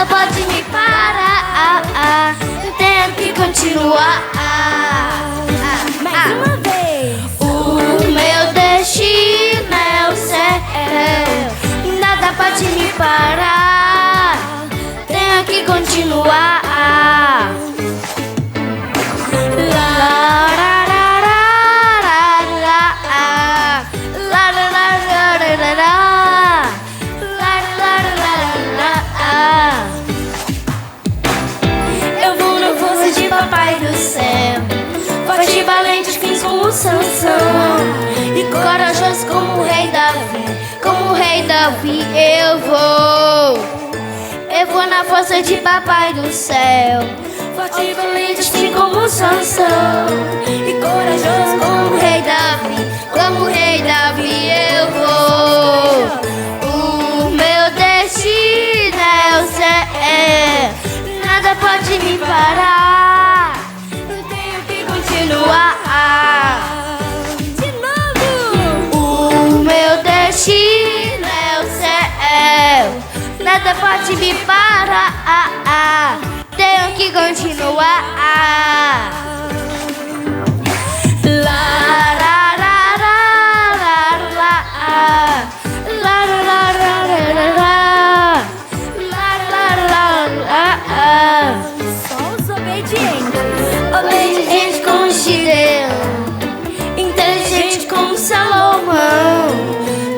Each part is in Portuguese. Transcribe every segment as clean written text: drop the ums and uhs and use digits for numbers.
nada pode me parar. Eu tenho que continuar. Mais uma vez. O meu destino é o céu, nada pode me parar. Tenho que continuar. Eu vou na força de papai do céu, forte e valente, fins como Sansão, e corajoso como o rei Davi. Como o rei Davi eu vou na força de papai do céu, forte e valente, assim como Sansão, e corajoso como o rei Davi. Como o rei Davi eu vou. O meu destino é o céu, nada pode me parar. Eu tenho que continuar. De novo. O meu destino é o céu, nada pode me parar. Tenho que continuar. Só os obedientes. Obediente como Gideão, inteligente como Salomão,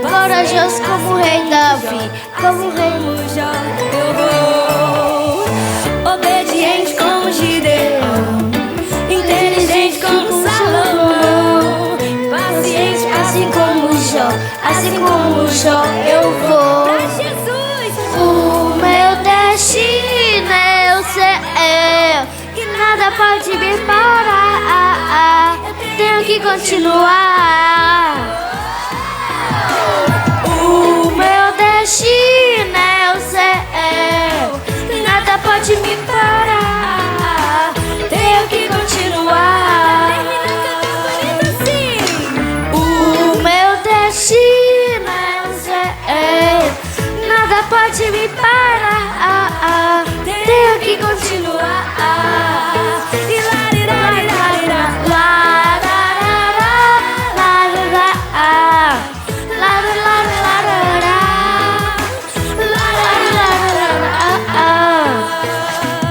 corajoso como o rei Davi. Como o rei Jó, eu vou. Obediente como Gideão, inteligente como Salomão, paciente assim como Jó, assim como Jó eu vou. pra Jesus. O meu destino é o céu, que nada pode me parar. Tenho que continuar. O meu destino é o céu, que nada pode me parar. Tenho que continuar. O meu destino é o céu, nada pode me parar. Tenho que continuar.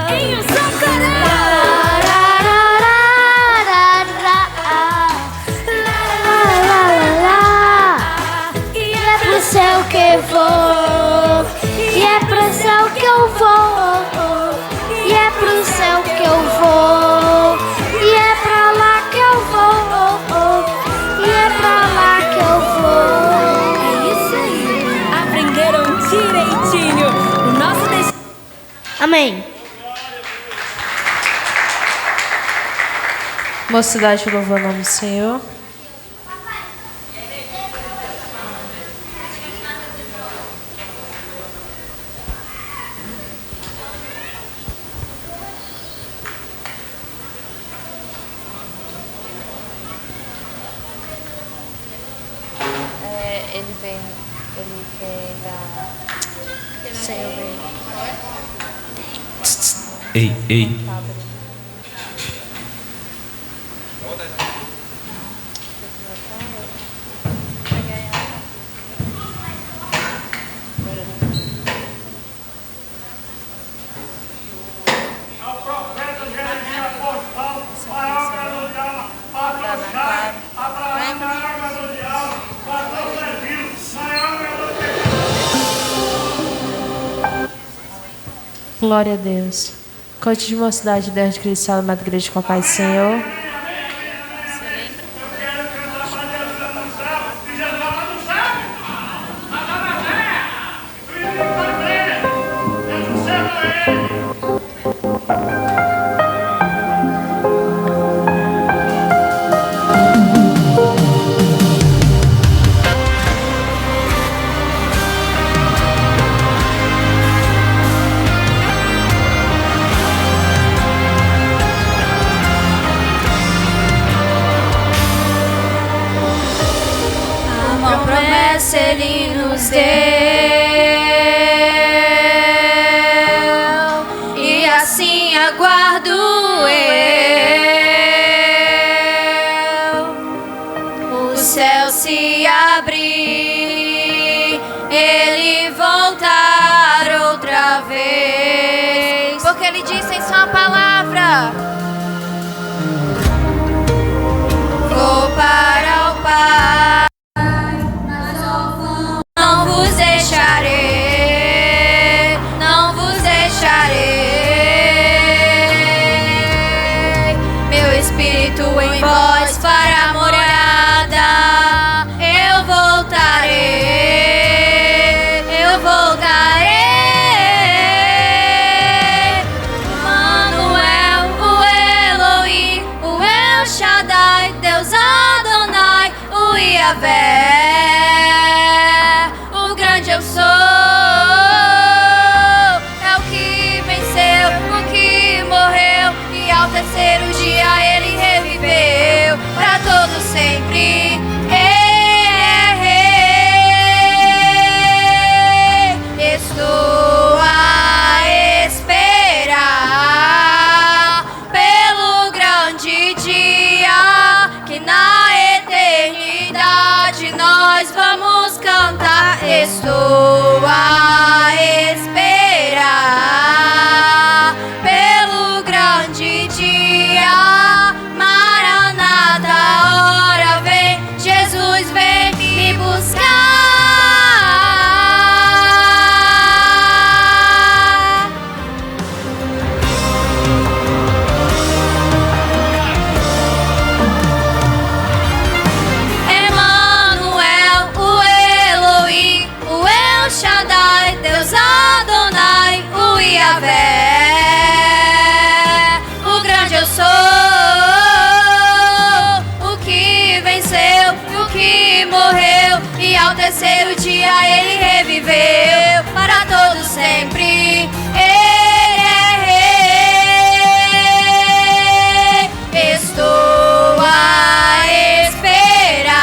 Em um só canal. E é pro céu que eu vou, e é pro céu que eu vou, e é pro céu que eu vou, e é pra lá que eu vou, e é pra lá que eu vou. É isso aí. Aprenderam direitinho. O nosso destino. Amém. Mocidade louvando o nome do Senhor. Ele vem da... Senhor vem. Ei. Glória a Deus. Cante de Mocidade, Deus de Cristo, amada Igreja de Papai do Senhor. Ele nos deu Vou para o Pai, não vos deixarei, não vos deixarei. Meu Espírito em vós fará morada. Eu voltarei, eu voltarei. Manuel, o Elohim, o El Shaddai, Deus Adonai, o Yahvé, o grande eu sou. É o que venceu, o que morreu, e ao terceiro dia ele reviveu para todo sempre. Estou a esperar pelo grande dia que na eternidade nós vamos cantar. Estou a esperar pelo grande dia. Maranata, a hora vem, Jesus vem me buscar. Emanuel, o Elohim, o El Shaddai, Deus Adonai, o Yahvé, o grande eu sou, o que venceu, o que morreu, e ao terceiro dia ele reviveu para todo sempre. Estou a esperar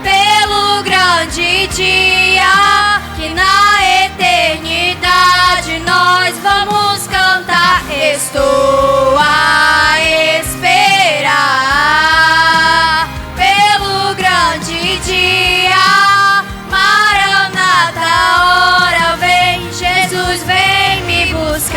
pelo grande dia que na eternidade nós vamos cantar. Estou a esperar pelo grande dia. Maranata, a hora vem, Jesus vem me buscar.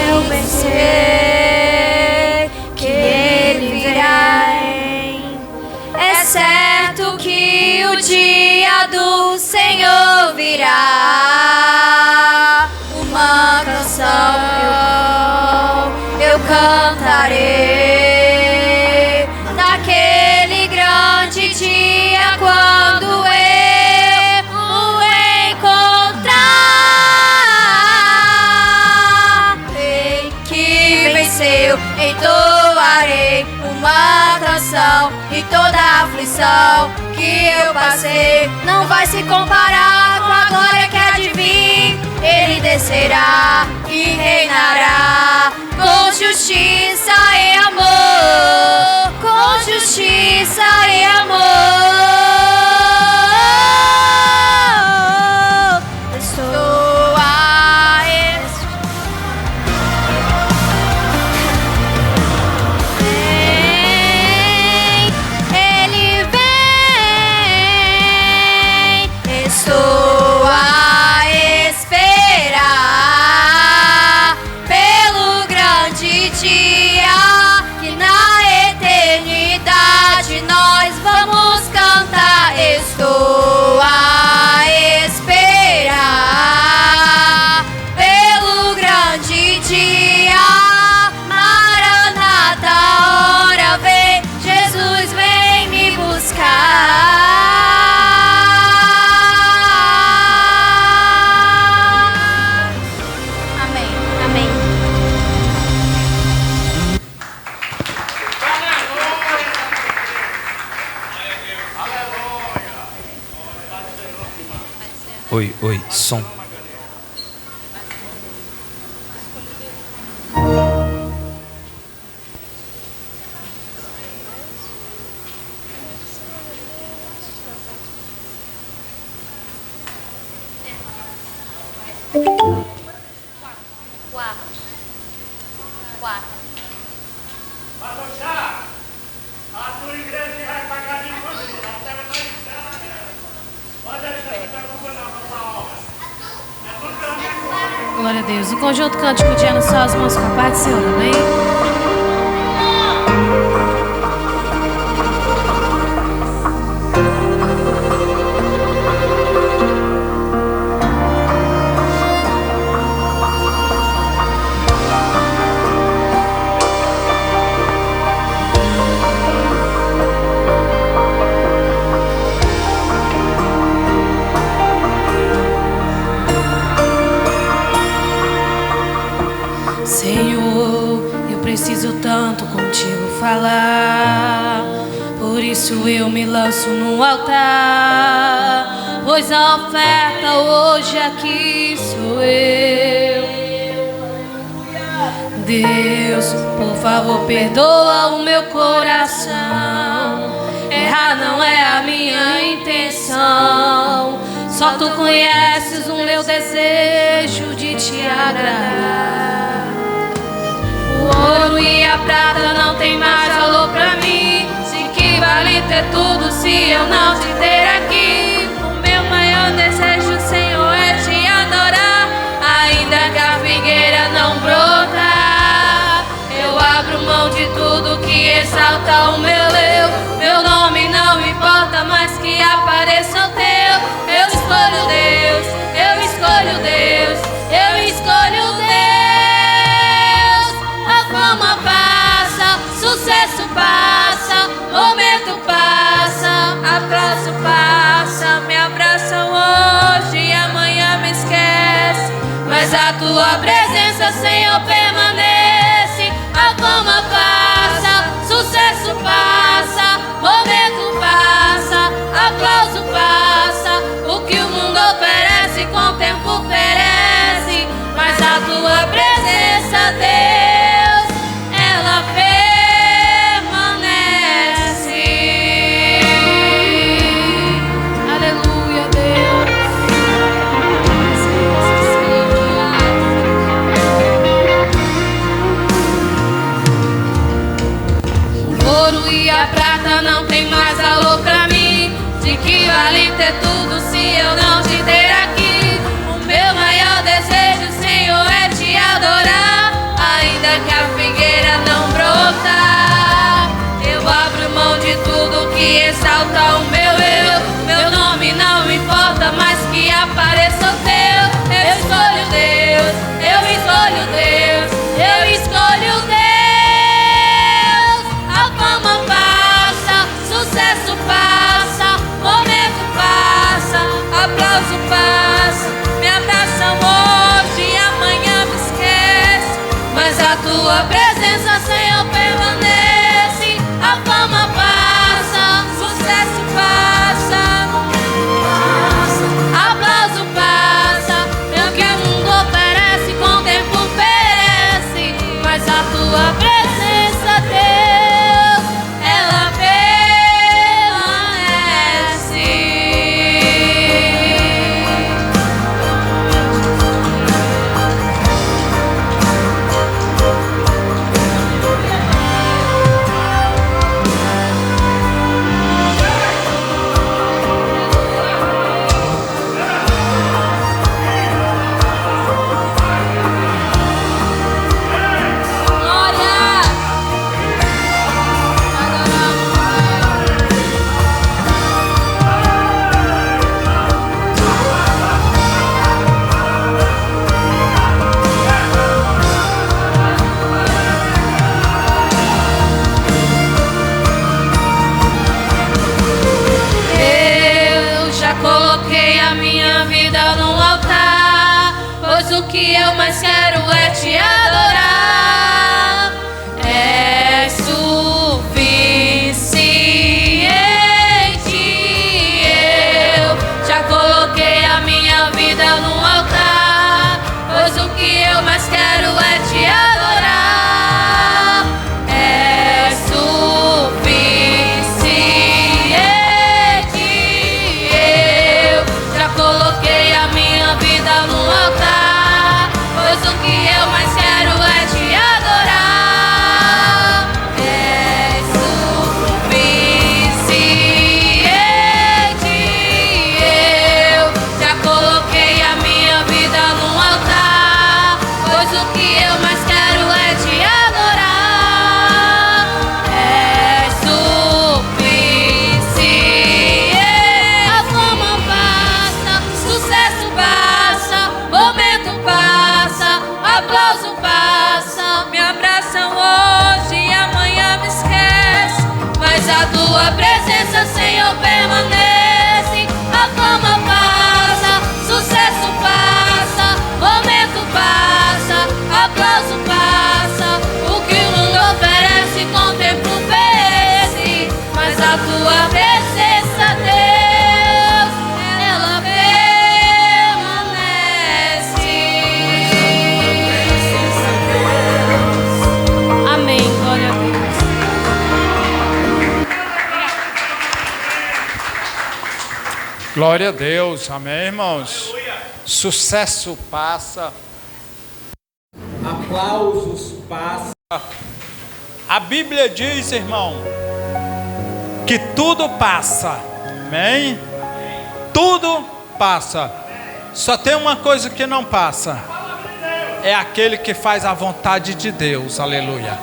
Eu bem sei que ele virá. É certo que o dia do Senhor virá. Uma canção eu cantarei naquele grande dia quando eu o encontrar. Ei, que venceu, entoarei uma canção, e toda a aflição que eu passei não vai se comparar com a glória que há de vir. Ele descerá e reinará com justiça e amor, com justiça e amor. Estou a ele vem. Estou a esperar pelo grande dia que na eternidade nós vamos cantar. Estou a esperar pelo grande dia. Maranata, a hora vem, Jesus vem me buscar. Amém, amém. Oi, oi, som. Quatro. A tua igreja vai pagar de quanto? Pode deixar. Glória a Deus. Em conjunto, cântico de ano, só as mãos com a paz do Senhor, amém? Senhor, eu preciso tanto contigo falar, por isso eu me lanço no altar, pois a oferta hoje aqui sou eu. Deus, por favor, perdoa o meu coração, errar não é a minha intenção, só tu conheces o meu desejo de te agradar. O ouro e a prata não tem mais valor pra mim, se que vale ter tudo se eu não te ter aqui. O meu maior desejo, Senhor, é te adorar, ainda que a figueira não brota. Eu abro mão de tudo que exalta o meu eu. Meu nome não importa, mas que apareça o teu. Eu escolho Deus, eu escolho Deus, eu escolho Deus. A fama passa, sucesso passa, momento passa, abraço passa. Me abraçam hoje e amanhã me esquece, mas a tua presença, Senhor, permanece. A fama passa, sucesso passa, momento passa, aplauso passa. O que o mundo oferece com o tempo perece, mas a tua presença, Deus, ela permanece. Aleluia, Deus. O ouro e a prata não tem mais valor pra mim, de que vale ter tudo se eu não te ter aqui. O meu maior desejo, Senhor, é te adorar, ainda que a figueira não brota. Eu abro mão de tudo que exalta o meu eu. Meu nome não importa, mas que apareça o teu. Eu escolho Deus, eu escolho Deus, eu escolho Deus. A fama passa, sucesso passa, momento passa, aplauso passa. Me abraçam hoje e amanhã me esquece, mas a tua presença, Senhor, permanece. A fama passa, sucesso passa, aplauso passa. É o que o mundo oferece, com o tempo perece, mas a tua presença, Deus, ela permanece. Glória! Eu já coloquei a minha vida no altar, pois o que eu mais quero é te adorar. É suficiente. Eu já coloquei a minha vida no altar, pois o que eu mais quero é te adorar. É suficiente. Eu já coloquei a minha vida no altar, pois o que eu mais quero é Glória a Deus, amém, irmãos? Sucesso passa, aplausos passa. A Bíblia diz, irmão, que tudo passa, amém? Tudo passa. Só tem uma coisa que não passa: é aquele que faz a vontade de Deus. Aleluia,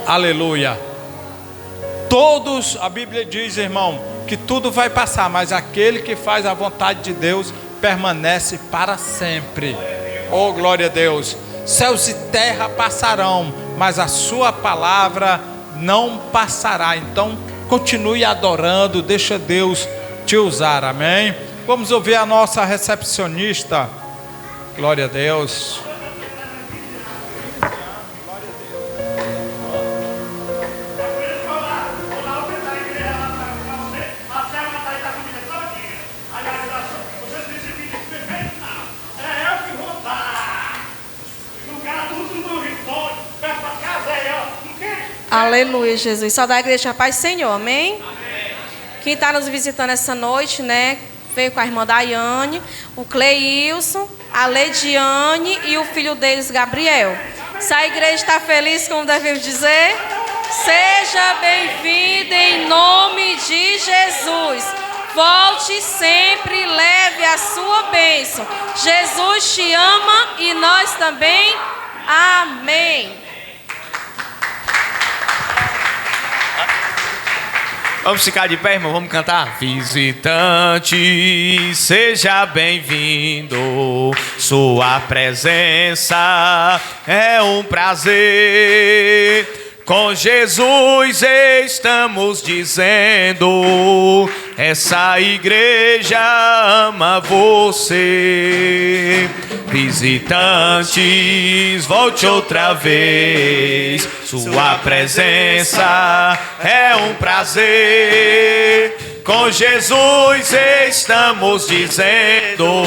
aleluia. Todos, a Bíblia diz, irmão, que tudo vai passar, mas aquele que faz a vontade de Deus permanece para sempre. Oh, glória a Deus. Céus e terra passarão, mas a sua palavra não passará. Então continue adorando, deixa Deus te usar, amém? Vamos ouvir a nossa recepcionista. Glória a Deus. Aleluia, Jesus. Saudade da igreja, paz, Senhor, amém? Amém. Quem está nos visitando essa noite, né? Veio com a irmã Daiane, o Cleilson, a Leidiane e o filho deles, Gabriel. Se a igreja está feliz, como devemos dizer, seja bem-vindo em nome de Jesus. Volte sempre, leve a sua bênção. Jesus te ama e nós também. Amém. Vamos ficar de pé, irmão, vamos cantar. Visitante, seja bem-vindo. Sua presença é um prazer. Com Jesus estamos dizendo, essa igreja ama você. Visitantes, volte outra vez. Sua presença é um prazer. Com Jesus estamos dizendo,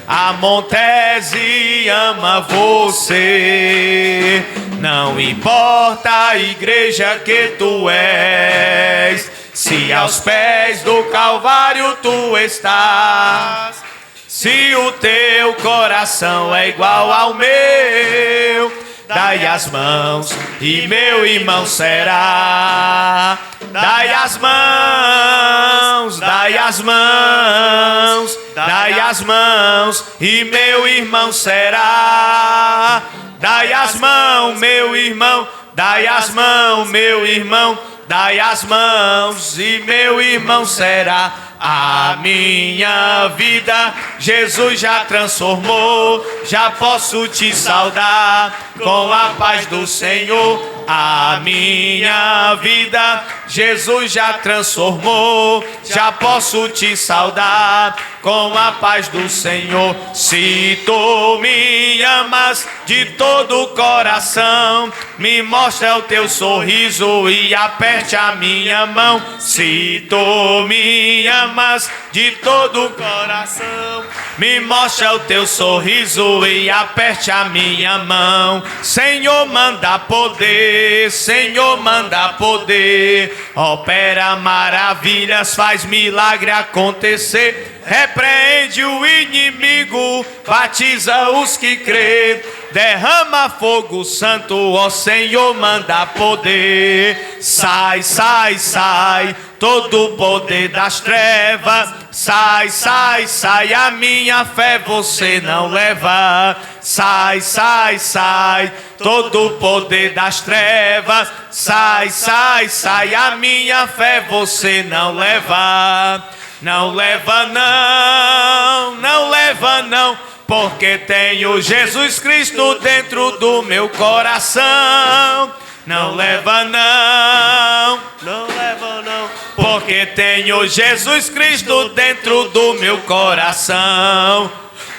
a Montese ama você. Não importa a igreja que tu és, se aos pés do Calvário tu estás, se o teu coração é igual ao meu, dai as mãos e meu irmão será. Dai as mãos, dai as mãos, dai as mãos e meu irmão será. Dai as mãos, meu irmão, dai as mãos, meu irmão, dai as mãos e meu irmão será. A minha vida Jesus já transformou, já posso te saudar com a paz do Senhor. A minha vida Jesus já transformou, já posso te saudar com a paz do Senhor. Se tu me amas de todo o coração, me mostra o teu sorriso e aperte a minha mão. Se tu me amas de todo o coração, me mostra o teu sorriso e aperte a minha mão. Senhor, manda poder, Senhor, manda poder. Opera maravilhas, faz milagre acontecer. Repreende o inimigo, batiza os que crê. Derrama fogo santo, ó Senhor, manda poder. Sai, sai, sai, todo o poder das trevas. Sai, sai, sai, a minha fé você não leva. Sai, sai, sai, todo o poder das trevas. Sai, sai, sai, a minha fé você não leva. Não leva não, não leva não, porque tenho Jesus Cristo dentro do meu coração. Não leva não, não leva não, porque tenho Jesus Cristo dentro do meu coração.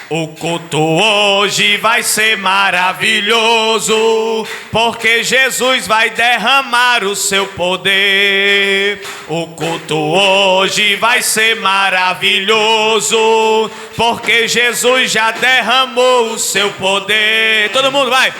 O culto hoje vai ser maravilhoso, porque Jesus vai derramar o seu poder. O culto hoje vai ser maravilhoso, porque Jesus já derramou o seu poder. Todo mundo vai.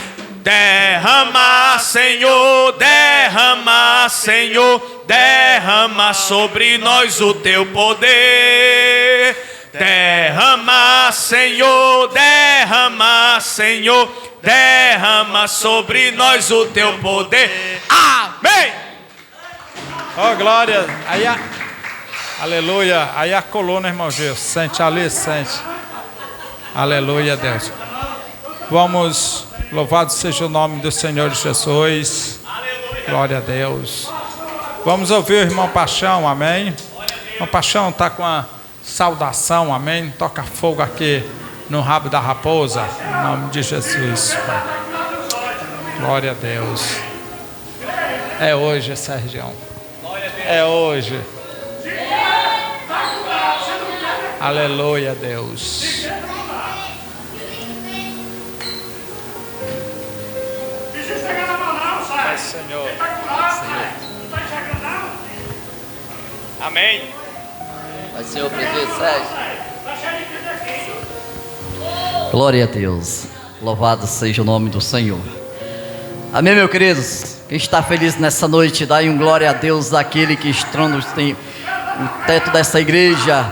Derrama, Senhor, derrama, Senhor, derrama sobre nós o teu poder. Derrama, Senhor, derrama, Senhor, derrama sobre nós o teu poder. Amém. Oh, glória. Aí aleluia. Aí a coluna, irmão Gil. Sente ali, sente. Aleluia, Deus. Vamos, louvado seja o nome do Senhor Jesus. Glória a Deus. Vamos ouvir o irmão Paixão, amém. O irmão Paixão está com a saudação, amém. Toca fogo aqui no rabo da raposa, em nome de Jesus, Pai. Glória a Deus. É hoje, Sérgio. É hoje. Aleluia, Deus. Pai, Senhor. Amém. Vai ser o prefeito Sérgio. Glória a Deus. Louvado seja o nome do Senhor. Amém, meus queridos. Quem está feliz nessa noite, dá um glória a Deus daquele que estronda o teto dessa igreja.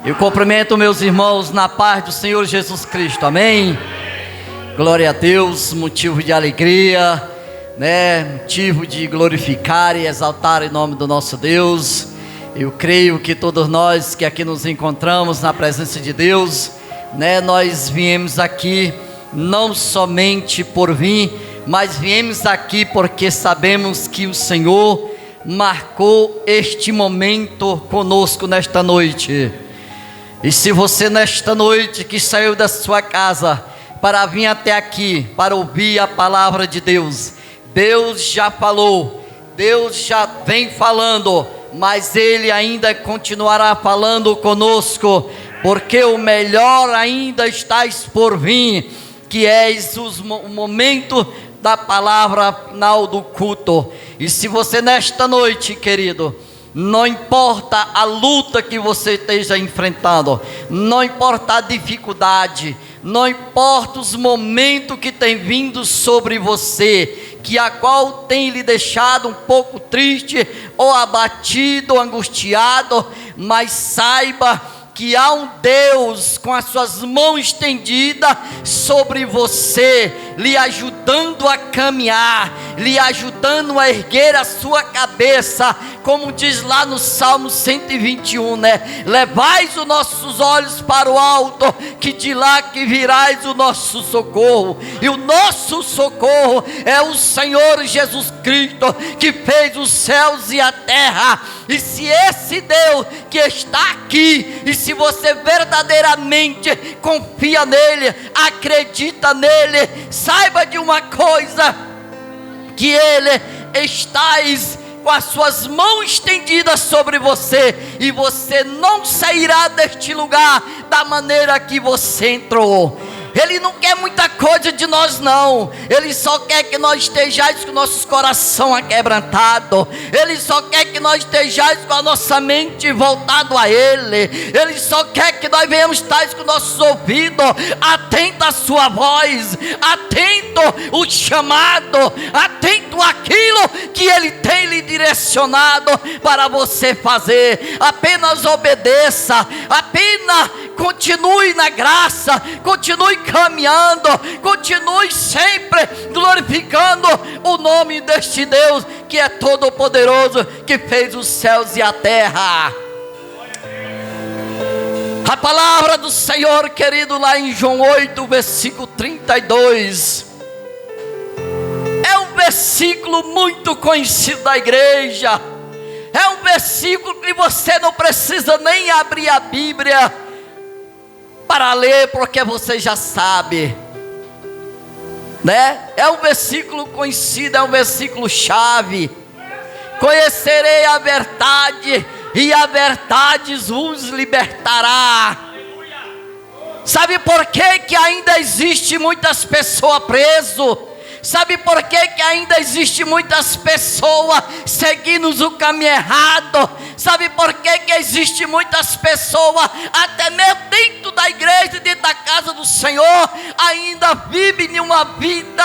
Eu cumprimento meus irmãos na paz do Senhor Jesus Cristo. Amém. Glória a Deus, motivo de alegria, né? Motivo de glorificar e exaltar em nome do nosso Deus. Eu creio que todos nós que aqui nos encontramos na presença de Deus, né? Nós viemos aqui não somente por vir, mas viemos aqui porque sabemos que o Senhor marcou este momento conosco nesta noite. E se você nesta noite que saiu da sua casa para vir até aqui, para ouvir a palavra de Deus, Deus já falou, Deus já vem falando, mas Ele ainda continuará falando conosco, porque o melhor ainda está por vir, que é o momento da palavra final do culto. E se você nesta noite, querido, não importa a luta que você esteja enfrentando, não importa a dificuldade, não importa os momentos que tem vindo sobre você, que a qual tem lhe deixado um pouco triste, ou abatido, ou angustiado, mas saiba que há um Deus com as suas mãos estendidas sobre você, lhe ajudando a caminhar, lhe ajudando a erguer a sua cabeça, como diz lá no Salmo 121, né? Levais os nossos olhos para o alto, que de lá que virás o nosso socorro, e o nosso socorro é o Senhor Jesus Cristo, que fez os céus e a terra. E se esse Deus que está aqui, e se você verdadeiramente confia nele, acredita nele, saiba de uma coisa, que ele está com as suas mãos estendidas sobre você, e você não sairá deste lugar da maneira que você entrou. Ele não quer muita coisa de nós não, Ele só quer que nós estejais com nossos coração aquebrantado, Ele só quer que nós estejais com a nossa mente voltado a Ele, Ele só quer que nós venhamos estar com nossos ouvidos atento à sua voz, atento o chamado, atento àquilo que Ele tem lhe direcionado para você fazer. Apenas obedeça, apenas continue na graça, continue caminhando, continue sempre glorificando o nome deste Deus que é todo poderoso, que fez os céus e a terra. A palavra do Senhor, querido, lá em João 8, versículo 32, é um versículo muito conhecido da igreja, é um versículo que você não precisa nem abrir a Bíblia para ler, porque você já sabe, né? É um versículo conhecido, é um versículo chave. Conhecerei a verdade, e a verdade vos libertará. Sabe por que ainda existe muitas pessoas presas? Sabe por que ainda existe muitas pessoas seguindo o caminho errado? Sabe por que existe muitas pessoas, até mesmo dentro da igreja, dentro da casa do Senhor, ainda vivem uma vida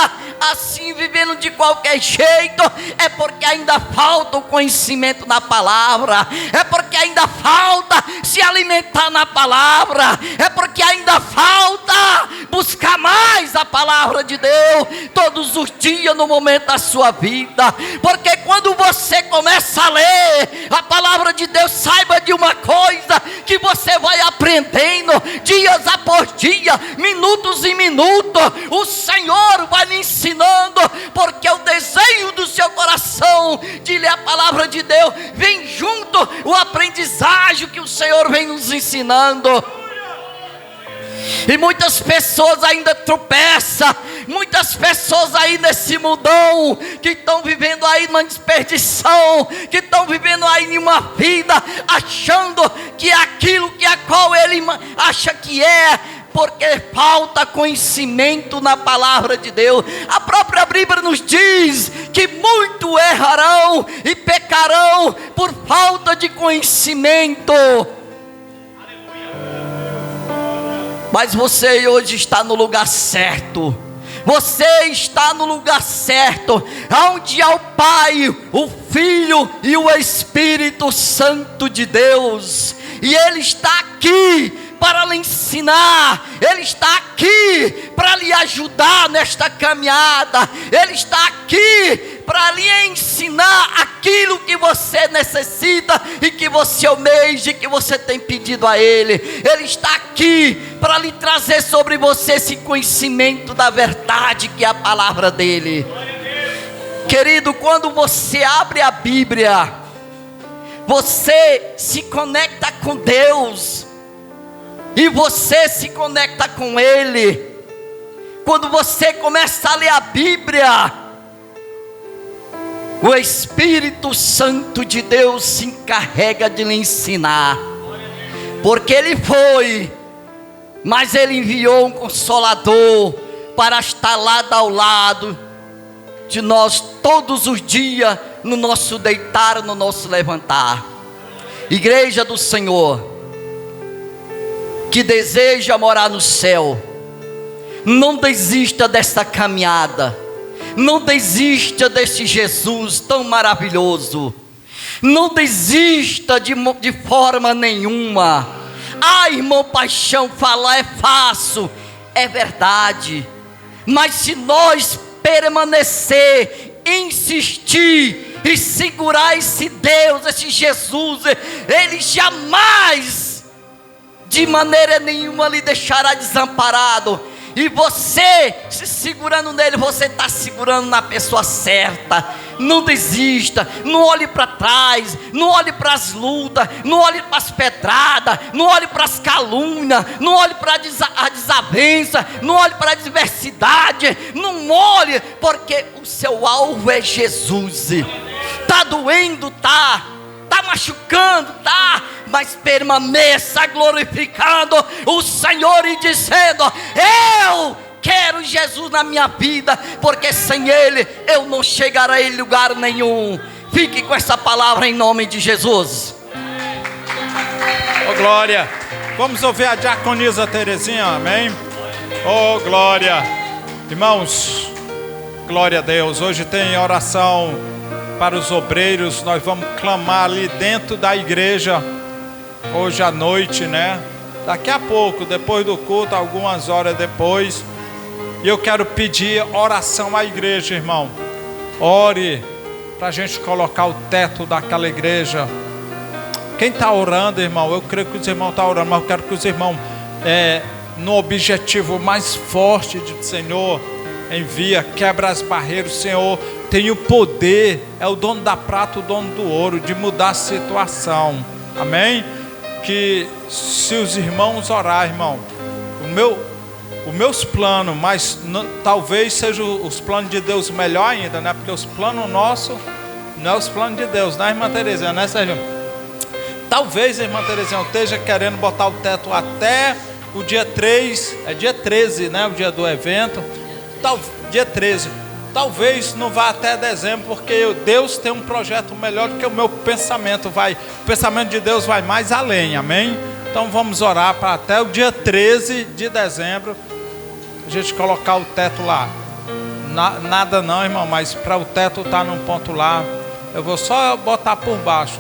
assim, vivendo de qualquer jeito. É porque ainda falta o conhecimento na palavra, é porque ainda falta se alimentar na palavra, é porque ainda falta buscar mais a palavra de Deus todos os dias no momento da sua vida. Porque quando você começa a ler a palavra de Deus, saiba de uma coisa, que você vai aprendendo dias após dia, minutos em minutos. O Senhor vai lhe ensinando, porque o desejo do seu coração de ler a palavra de Deus vem junto o aprendizagem que o Senhor vem nos ensinando. E muitas pessoas ainda tropeçam, muitas pessoas aí nesse mundão, que estão vivendo aí numa desperdição, que estão vivendo aí em uma vida, achando que é aquilo que a qual ele acha que é, porque falta conhecimento na palavra de Deus. A própria Bíblia nos diz que muito errarão e pecarão por falta de conhecimento. Mas você hoje está no lugar certo. Você está no lugar certo, onde há o Pai, o Filho e o Espírito Santo de Deus. E Ele está aqui para lhe ensinar, Ele está aqui para lhe ajudar nesta caminhada, Ele está aqui para lhe ensinar aquilo que você necessita e que você almeja e que você tem pedido a Ele. Ele está aqui para lhe trazer sobre você esse conhecimento da verdade que é a palavra dEle. Querido, quando você abre a Bíblia, você se conecta com Deus e você se conecta com Ele. Quando você começa a ler a Bíblia, o Espírito Santo de Deus se encarrega de lhe ensinar, porque Ele foi, mas Ele enviou um Consolador para estar lado ao lado de nós todos os dias, no nosso deitar, no nosso levantar. Igreja do Senhor, que deseja morar no céu, não desista desta caminhada, não desista desse Jesus tão maravilhoso, não desista de forma nenhuma. Irmão Paixão, falar é fácil, é verdade, mas se nós permanecer, insistir e segurar esse Deus, esse Jesus, Ele jamais de maneira nenhuma lhe deixará desamparado. E você se segurando nele, você está segurando na pessoa certa. Não desista, não olhe para trás, não olhe para as lutas, não olhe para as pedradas, não olhe para as calúnias, não olhe para a desavença, não olhe para a adversidade, não olhe, porque o seu alvo é Jesus. Está doendo, está machucando, tá, mas permaneça glorificando o Senhor e dizendo: eu quero Jesus na minha vida, porque sem Ele eu não chegarei em lugar nenhum. Fique com essa palavra em nome de Jesus. Oh glória, vamos ouvir a diaconisa Terezinha, amém? Oh glória, irmãos, glória a Deus. Hoje tem oração para os obreiros, nós vamos clamar ali dentro da igreja, hoje à noite, né? Daqui a pouco, depois do culto, algumas horas depois. E eu quero pedir oração à igreja, irmão. Ore para a gente colocar o teto daquela igreja. Quem está orando, irmão? Eu creio que os irmãos estão orando, mas eu quero que os irmãos, no objetivo mais forte de Senhor, envia, quebra as barreiras. Senhor tem o poder, é o dono da prata, o dono do ouro, de mudar a situação, amém? Que se os irmãos orar, irmão, os meus planos, mas talvez sejam os planos de Deus melhor ainda, né? Porque os planos nossos não é os planos de Deus, né, irmã Terezinha, né, Sérgio? Talvez a irmã Terezinha esteja querendo botar o teto até o dia 3, é dia 13, né, o dia do evento, dia 13. Talvez não vá até dezembro, porque Deus tem um projeto melhor do que o meu pensamento. O pensamento de Deus vai mais além, amém? Então vamos orar para até o dia 13 de dezembro a gente colocar o teto lá. Nada não, irmão, mas para o teto estar num ponto lá, eu vou só botar por baixo.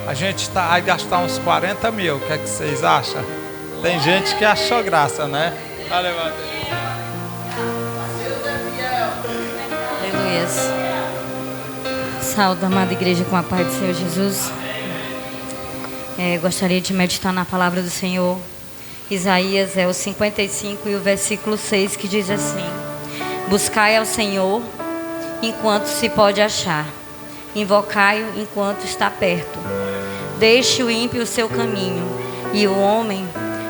A gente vai gastar uns 40 mil, o que é que vocês acham? Tem gente que achou graça, né? Valeu, Aleluia. Saúde, amada igreja, com a paz do Senhor Jesus. Gostaria de meditar na palavra do Senhor. Isaías é o 55 e o versículo 6, que diz assim: buscai ao Senhor enquanto se pode achar, invocai-o enquanto está perto. Deixe o ímpio o seu caminho e o homem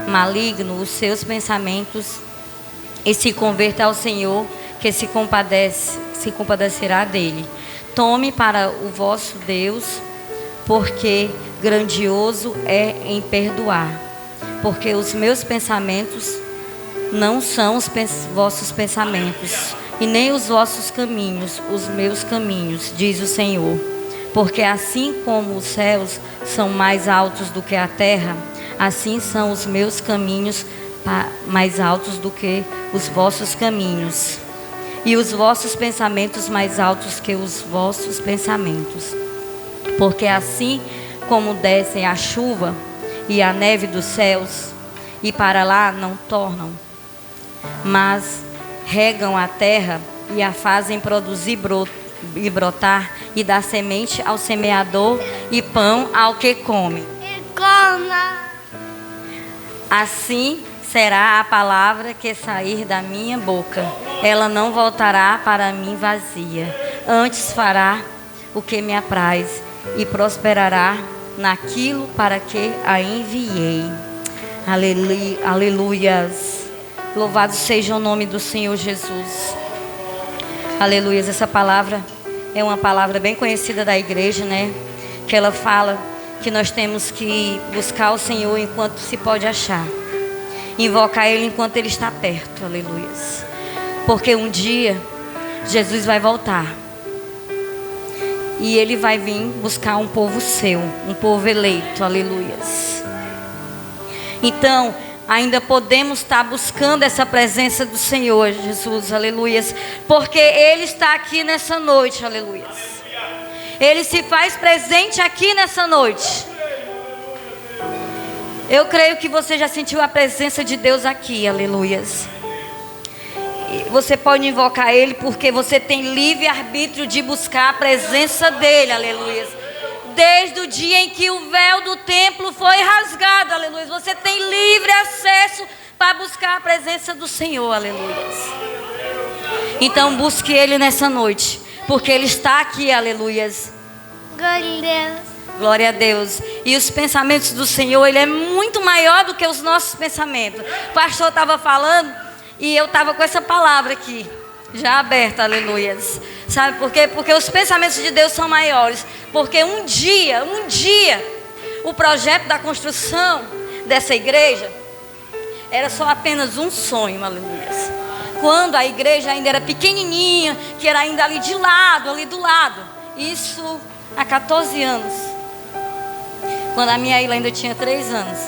maligno os seus pensamentos, e se converta ao Senhor, que se compadecerá dele. Tome para o vosso Deus, porque grandioso é em perdoar. Porque os meus pensamentos não são os vossos pensamentos, e nem os vossos caminhos, os meus caminhos, diz o Senhor. Porque assim como os céus são mais altos do que a terra, assim são os meus caminhos mais altos do que os vossos caminhos, e os vossos pensamentos mais altos que os vossos pensamentos. Porque assim como descem a chuva e a neve dos céus, e para lá não tornam, mas regam a terra e a fazem produzir e brotar, e dar semente ao semeador e pão ao que come, assim será a palavra que sair da minha boca. Ela não voltará para mim vazia, antes fará o que me apraz e prosperará naquilo para que a enviei. Aleluias. Louvado seja o nome do Senhor Jesus. Aleluias. Essa palavra é uma palavra bem conhecida da igreja, né? Que ela fala que nós temos que buscar o Senhor enquanto se pode achar, invocar Ele enquanto Ele está perto. Aleluias. Porque um dia Jesus vai voltar e Ele vai vir buscar um povo seu, um povo eleito. Aleluias. Então ainda podemos estar buscando essa presença do Senhor Jesus. Aleluias. Porque Ele está aqui nessa noite. Aleluias. Ele se faz presente aqui nessa noite. Eu creio que você já sentiu a presença de Deus aqui. Aleluias. Você pode invocar Ele porque você tem livre arbítrio de buscar a presença dEle. Aleluias. Desde o dia em que o véu do templo foi rasgado. Aleluias. Você tem livre acesso para buscar a presença do Senhor. Aleluias. Então busque Ele nessa noite, porque Ele está aqui. Aleluias. Glória a Deus. Glória a Deus. E os pensamentos do Senhor, Ele é muito maior do que os nossos pensamentos. O pastor estava falando e eu estava com essa palavra aqui já aberta. Aleluias. Sabe por quê? Porque os pensamentos de Deus são maiores. Porque um dia o projeto da construção dessa igreja era só apenas um sonho. Aleluias. Quando a igreja ainda era pequenininha, que era ainda ali de lado, ali do lado. Isso há 14 anos. Quando a minha ilha ainda tinha 3 anos.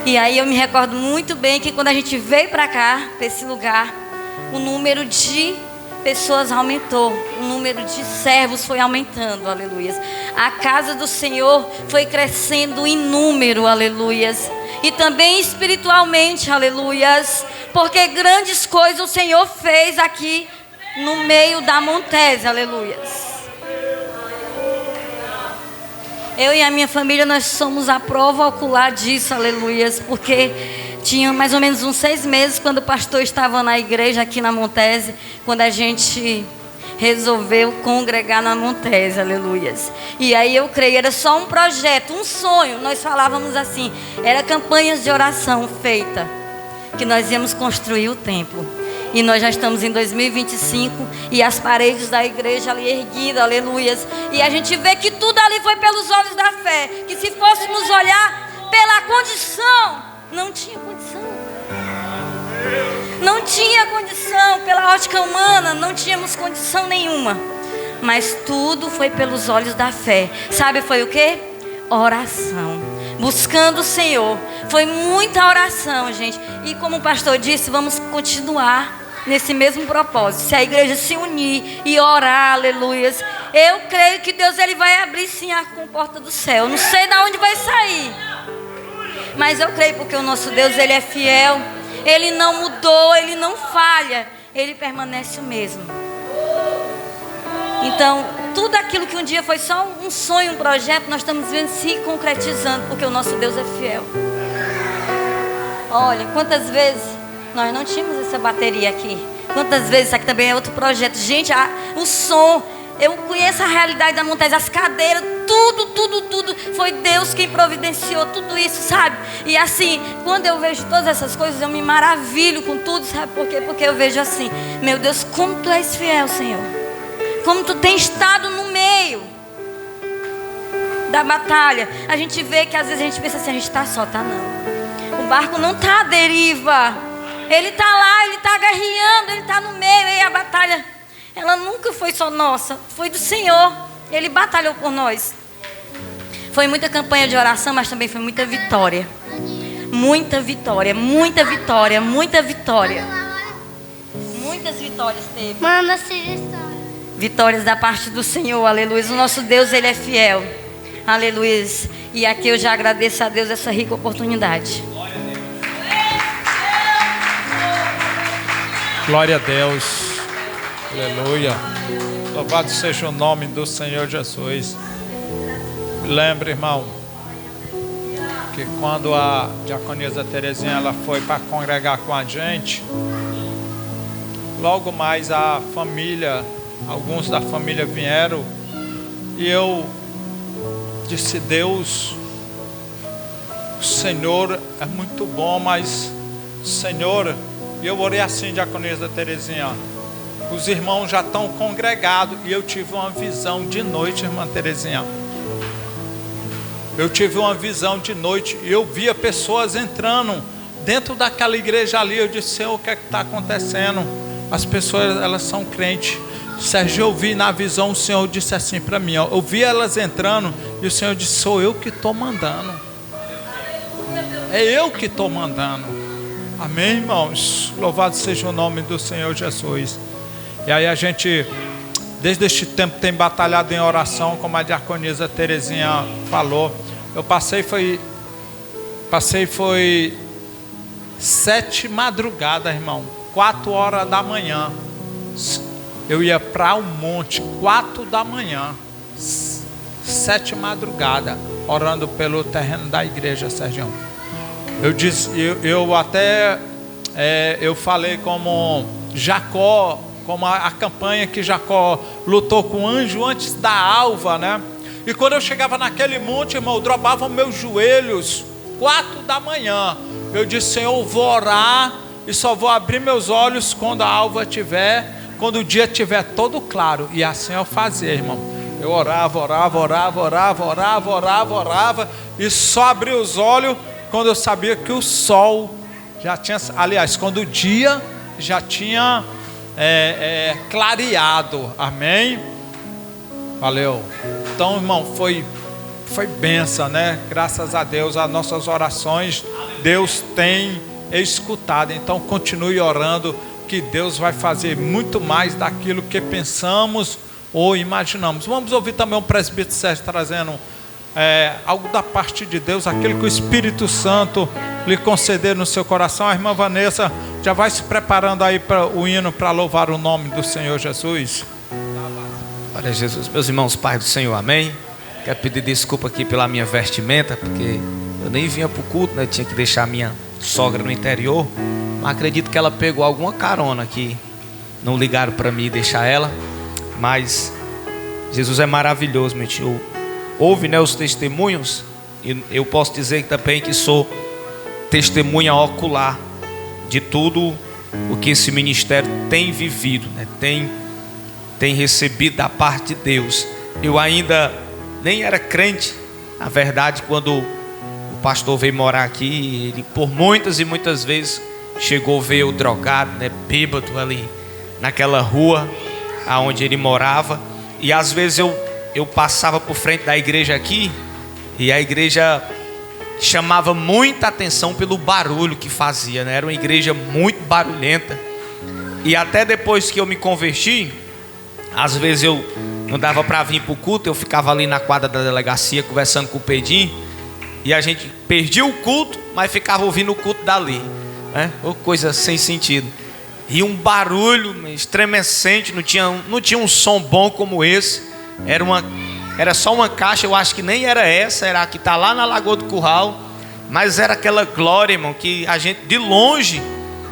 E aí eu me recordo muito bem que quando a gente veio para cá, para esse lugar, o número de pessoas aumentou. O número de servos foi aumentando. Aleluias. A casa do Senhor foi crescendo em número. Aleluias. E também espiritualmente. Aleluias. Porque grandes coisas o Senhor fez aqui no meio da Montese. Aleluias. Eu e a minha família, nós somos a prova ocular disso. Aleluias. Porque tinha mais ou menos uns 6 meses quando o pastor estava na igreja aqui na Montese, quando a gente resolveu congregar na Montese. Aleluias. E aí eu creio, era só um projeto, um sonho. Nós falávamos assim, era campanhas de oração feita, que nós íamos construir o templo. E nós já estamos em 2025 e as paredes da igreja ali erguidas. Aleluias. E a gente vê que tudo ali foi pelos olhos da fé. Que se fôssemos olhar pela condição, não tinha condição. Não tinha condição, pela ótica humana, não tínhamos condição nenhuma. Mas tudo foi pelos olhos da fé. Sabe, foi o quê? Oração. Buscando o Senhor. Foi muita oração, gente. E como o pastor disse, vamos continuar nesse mesmo propósito. Se a igreja se unir e orar, aleluias, eu creio que Deus ele vai abrir sim a comporta do céu. Não sei de onde vai sair, mas eu creio porque o nosso Deus ele é fiel. Ele não mudou, ele não falha, ele permanece o mesmo. Então, tudo aquilo que um dia foi só um sonho, um projeto, nós estamos vendo se concretizando, porque o nosso Deus é fiel. Olha, quantas vezes nós não tínhamos essa bateria aqui. Quantas vezes, isso aqui também é outro projeto. Gente, o som, eu conheço a realidade da montanha, as cadeiras, tudo. Foi Deus quem providenciou tudo isso, sabe? E assim, quando eu vejo todas essas coisas, eu me maravilho com tudo, sabe por quê? Porque eu vejo assim, meu Deus, como Tu és fiel, Senhor. Como Tu tem estado no meio da batalha. A gente vê que às vezes a gente pensa assim, a gente está só, tá não. O barco não está à deriva. Ele está lá, ele está guerreando, ele está no meio. E a batalha, ela nunca foi só nossa, foi do Senhor. Ele batalhou por nós. Foi muita campanha de oração, mas também foi muita vitória. Muita vitória, muita vitória, muita vitória. Muitas vitórias teve. Manda se Vitórias da parte do Senhor, aleluia. O nosso Deus, ele é fiel, aleluia. E aqui eu já agradeço a Deus essa rica oportunidade. Glória a Deus, aleluia. Louvado seja o nome do Senhor Jesus. Lembre, irmão, que quando a diaconisa Terezinha ela foi para congregar com a gente, logo mais a família, alguns da família vieram e eu disse: Deus, o Senhor é muito bom, mas Senhor, e eu orei assim, diaconisa Terezinha, os irmãos já estão congregados e eu tive uma visão de noite, irmã Terezinha. Eu tive uma visão de noite e eu via pessoas entrando dentro daquela igreja ali. Eu disse: Senhor, o que é que está acontecendo? As pessoas, elas são crentes. Sérgio, eu vi na visão, o Senhor disse assim para mim, ó, eu vi elas entrando e o Senhor disse: sou eu que estou mandando. É eu que estou mandando. Amém, irmãos? Louvado seja o nome do Senhor Jesus. E aí a gente, desde este tempo, tem batalhado em oração, como a diaconisa Terezinha falou. Eu passei foi 7 madrugadas, irmão, 4 horas da manhã. Eu ia para o monte, 4 da manhã, 7 madrugadas, orando pelo terreno da igreja, Sérgio. Eu disse, eu falei como Jacó, como a campanha que Jacó lutou com o anjo antes da alva, né? E quando eu chegava naquele monte, irmão, eu dobrava meus joelhos, 4 da manhã. Eu disse: Senhor, eu vou orar e só vou abrir meus olhos quando a alva tiver, quando o dia estiver todo claro. E assim eu fazia, irmão. Eu orava, e só abria os olhos quando eu sabia que o sol já tinha, aliás, quando o dia já tinha clareado. Amém? Valeu. Então, irmão, foi bênção, né? Graças a Deus, as nossas orações Deus tem escutado. Então continue orando, que Deus vai fazer muito mais daquilo que pensamos ou imaginamos. Vamos ouvir também o presbítero Sérgio trazendo algo da parte de Deus, aquilo que o Espírito Santo lhe conceder no seu coração. A irmã Vanessa já vai se preparando aí para o hino, para louvar o nome do Senhor Jesus. Glória a Jesus. Meus irmãos, Pai do Senhor, amém. Quero pedir desculpa aqui pela minha vestimenta, porque eu nem vinha para o culto, né? Tinha que deixar a minha sogra no interior, mas acredito que ela pegou alguma carona aqui, não ligaram para mim deixar ela. Mas Jesus é maravilhoso, meu tio. Ouve, né, os testemunhos, e eu posso dizer também que sou testemunha ocular de tudo o que esse ministério tem vivido, né? Tem recebido da parte de Deus. Eu ainda nem era crente, na verdade, quando o pastor veio morar aqui, ele por muitas e muitas vezes chegou a ver o drogado, né, bêbado ali naquela rua aonde ele morava. E às vezes eu passava por frente da igreja aqui, e a igreja chamava muita atenção pelo barulho que fazia, né? Era uma igreja muito barulhenta. E até depois que eu me converti, às vezes eu não dava para vir para o culto, eu ficava ali na quadra da delegacia conversando com o Pedinho, e a gente perdia o culto, mas ficava ouvindo o culto dali, né? Ou coisa sem sentido. E um barulho estremecente, não tinha um som bom como esse. Era só uma caixa, eu acho que nem era essa, era a que está lá na Lagoa do Curral. Mas era aquela glória, irmão, que a gente de longe